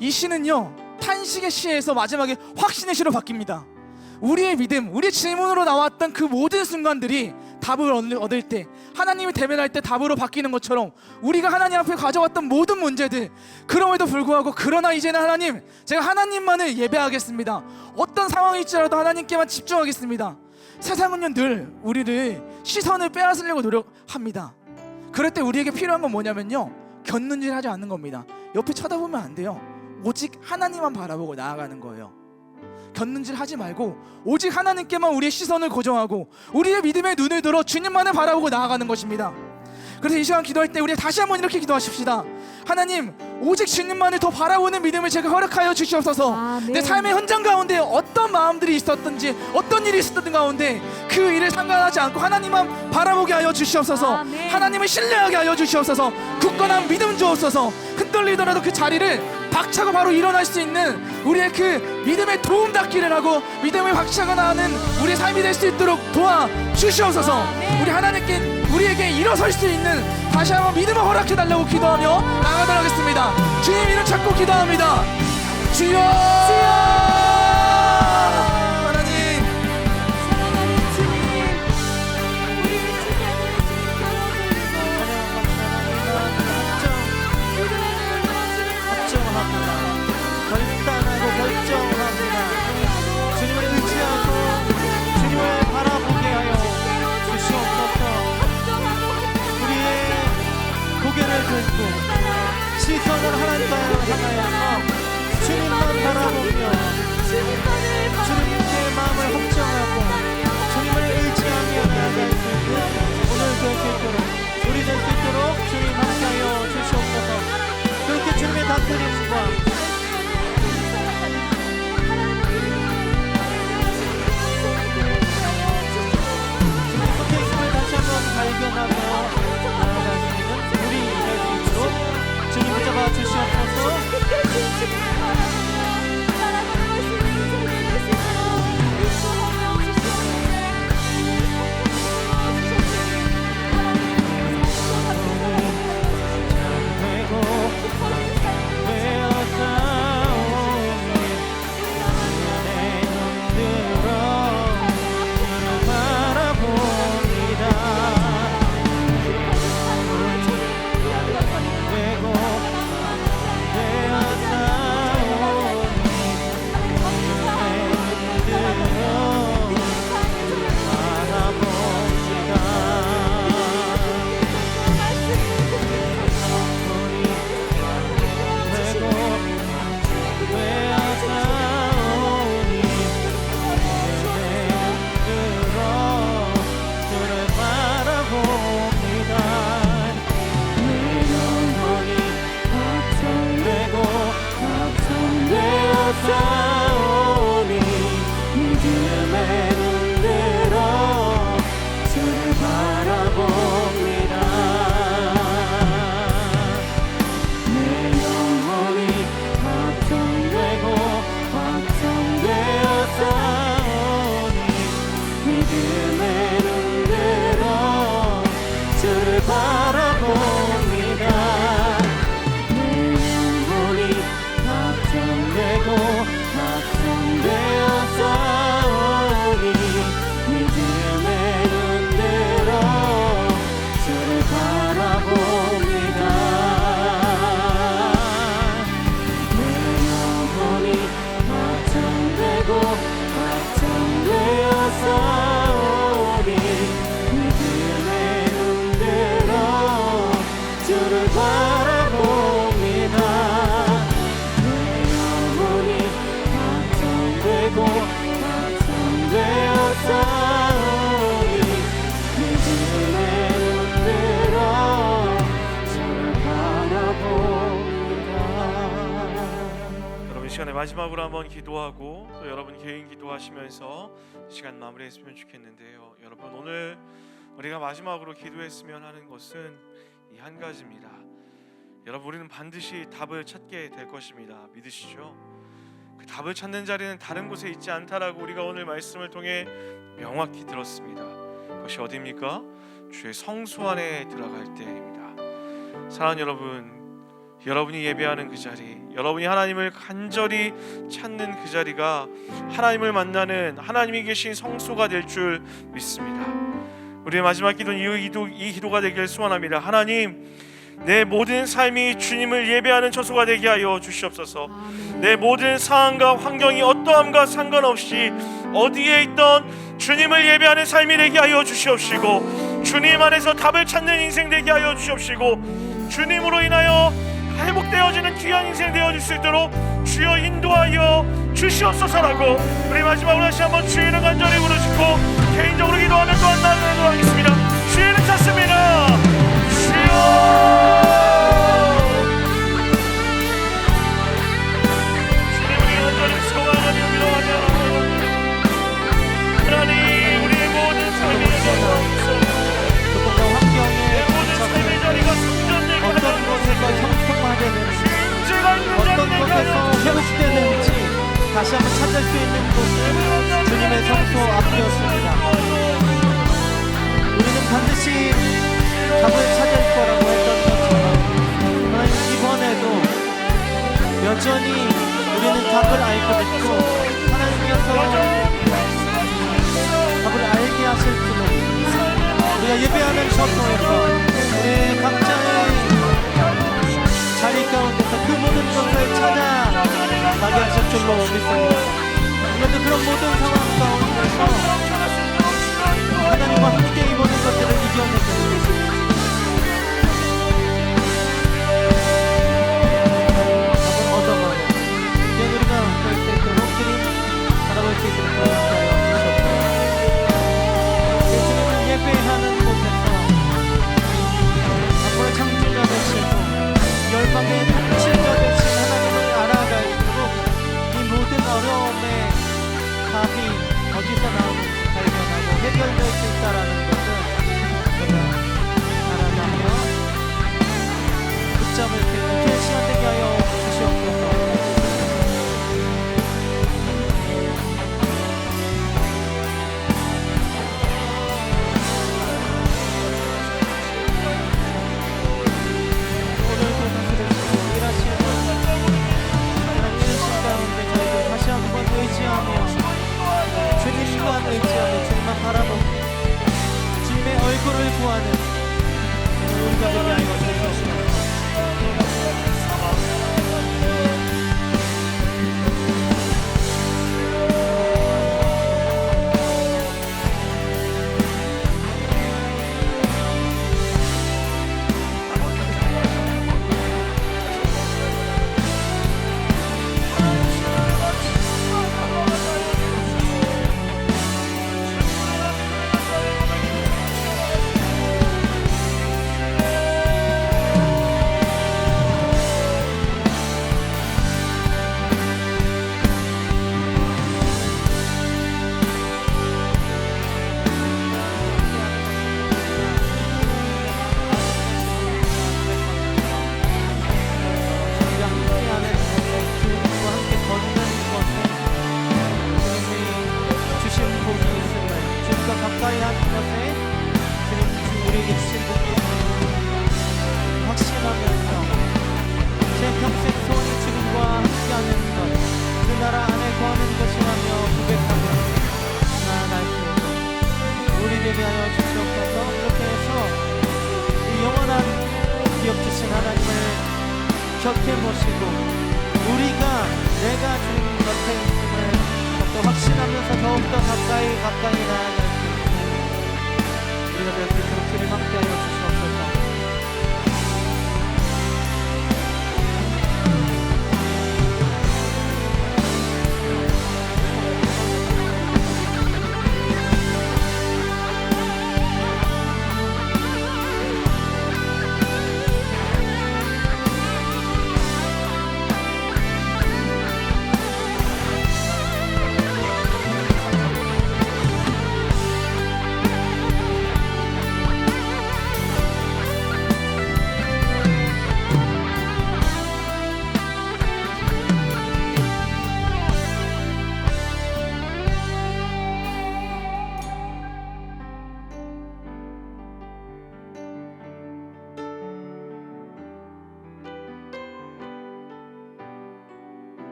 이 시는요, 탄식의 시에서 마지막에 확신의 시로 바뀝니다. 우리의 믿음, 우리의 질문으로 나왔던 그 모든 순간들이 답을 얻을 때, 하나님이 대면할 때 답으로 바뀌는 것처럼 우리가 하나님 앞에 가져왔던 모든 문제들, 그럼에도 불구하고 그러나 이제는 하나님, 제가 하나님만을 예배하겠습니다. 어떤 상황일지라도 하나님께만 집중하겠습니다. 세상은요 늘 우리를 시선을 빼앗으려고 노력합니다. 그럴 때 우리에게 필요한 건 뭐냐면요, 곁눈질 하지 않는 겁니다. 옆에 쳐다보면 안 돼요. 오직 하나님만 바라보고 나아가는 거예요. 곁눈질 하지 말고 오직 하나님께만 우리의 시선을 고정하고 우리의 믿음의 눈을 들어 주님만을 바라보고 나아가는 것입니다. 그래서 이 시간 기도할 때 우리 다시 한번 이렇게 기도하십시다. 하나님, 오직 주님만을 더 바라보는 믿음을 제가 허락하여 주시옵소서. 아멘. 내 삶의 현장 가운데 어떤 마음들이 있었든지 어떤 일이 있었든 가운데 그 일을 상관하지 않고 하나님만 바라보게 하여 주시옵소서. 아멘. 하나님을 신뢰하게 하여 주시옵소서. 굳건한 믿음 주옵소서. 흔들리더라도 그 자리를 박차고 바로 일어날 수 있는 우리의 그 믿음의 도움 닫기를 하고 믿음을 박차고 나가는 우리의 삶이 될 수 있도록 도와주시옵소서. 아멘. 우리 하나님께 우리에게 일어설 수 있는 다시 한번 믿음을 허락해달라고 기도하며 나가도록 하겠습니다. 주님 이름 찾고 기도합니다. 주여, 하나님, 사랑하는 주님, 우리 주님을 확정합니다. 결단하고 결정합니다. 주님을 의지하고 주님을 바라보게 하여 주시옵소서. 우리의 고개를 들고 시선을 하나님께 향하여서 주님만 바라보며 주님께 마음을 합정하고 주님을 의지하며 나아갈 수 있는 오늘 될 수 있도록 우리 될 수 있도록 주님 함께하여 주시옵소서. 그렇게 주님의 다스림과 주님의 속에 있음을 다시 한번 발견하며 나아갈 수 있는 우리 될 수 있도록 주님 붙잡아 주시옵소서. 마지막으로 한번 기도하고 또 여러분 개인 기도하시면서 이 시간 마무리했으면 좋겠는데요. 여러분, 오늘 우리가 마지막으로 기도했으면 하는 것은 이 한 가지입니다. 여러분, 우리는 반드시 답을 찾게 될 것입니다. 믿으시죠? 그 답을 찾는 자리는 다른 곳에 있지 않다라고 우리가 오늘 말씀을 통해 명확히 들었습니다. 그것이 어디입니까? 주의 성소 안에 들어갈 때입니다. 사랑하는 여러분, 여러분이 예배하는 그 자리, 여러분이 하나님을 간절히 찾는 그 자리가 하나님을 만나는 하나님이 계신 성소가 될 줄 믿습니다. 우리의 마지막 기도는 이 기도가 되길 소원합니다. 하나님, 내 모든 삶이 주님을 예배하는 처소가 되게 하여 주시옵소서. 내 모든 상황과 환경이 어떠함과 상관없이 어디에 있던 주님을 예배하는 삶이 되게 하여 주시옵시고, 주님 안에서 답을 찾는 인생 되게 하여 주시옵시고, 주님으로 인하여 회복되어지는 귀한 인생 되어질 수 있도록 주여 인도하여 주시옵소서라고 우리 마지막으로 다시 한번 주의 이름 간절히 부르시고 개인적으로 기도하며 또한 나아가도록 하겠습니다. 주의 이름 찾습니다. 주여, 주님을 간절히 소망하며 기도하며 하나님, 우리의 모든 삶이 조금더 환경에 모든 삶의 자리가 성전되고 어떤 곳에서 형통하게 되는지, 죄가 있는 어떤 자리에 곳에서 회복되는지 다시 한번 찾을 수 있는 곳은 주님의 성소 앞이었습니다. 우리는 반드시 답을 찾을 거라고 했던 것처럼 하나님, 이번에도 여전히 우리는 답을 알고 있고 하나님께서 답을 알게 하실 줄로 우리가 예배하는 처소에서 우리 각자의 자리 가운데서 그 모든 것을 찾아가게 하실 줄로 믿습니다. 그런데 그런 모든 상황 가운데서 하나님과 함께 이 모든 것들을 이겨내고 답을 얻어가고 이제 우리가 될 수 있도록 주님 바라볼 수 있도록 도와주시옵소서. 주님을 예배하는 곳에서 앞으로 창조자 되시고 열방의 통치자 되신 하나님을 알아갈수록 이 모든 어려움의 답이 어디서 나오는지 발견하고 해결될 수 있다는 것을 우리가 알아가며 붙잡을 수 있는 그 시간 되게 하여 주시옵소서. 주님만 의지하며 주님만 바라보고 주님의 얼굴을 구하는 우리가 되게 하여 주시옵소서. 가까이 하는 것에 주님 우리에게 주신 복이 확신하면서 제 평생 소원이 주님과 함께하는 것, 그 나라 안에 거하는 것이라며 고백하며 나아갈 수 있는 우리 되게 하여 주시옵소서. 이렇게 해서 이 영원한 기업 주신 하나님을 곁에 모시고 우리가 내가 주님 곁에 있음을 더욱더 확신하면서 더욱더 가까이 나아갈 수 있는 우리가 될 수 있도록 주님 함께하여 주시옵소서.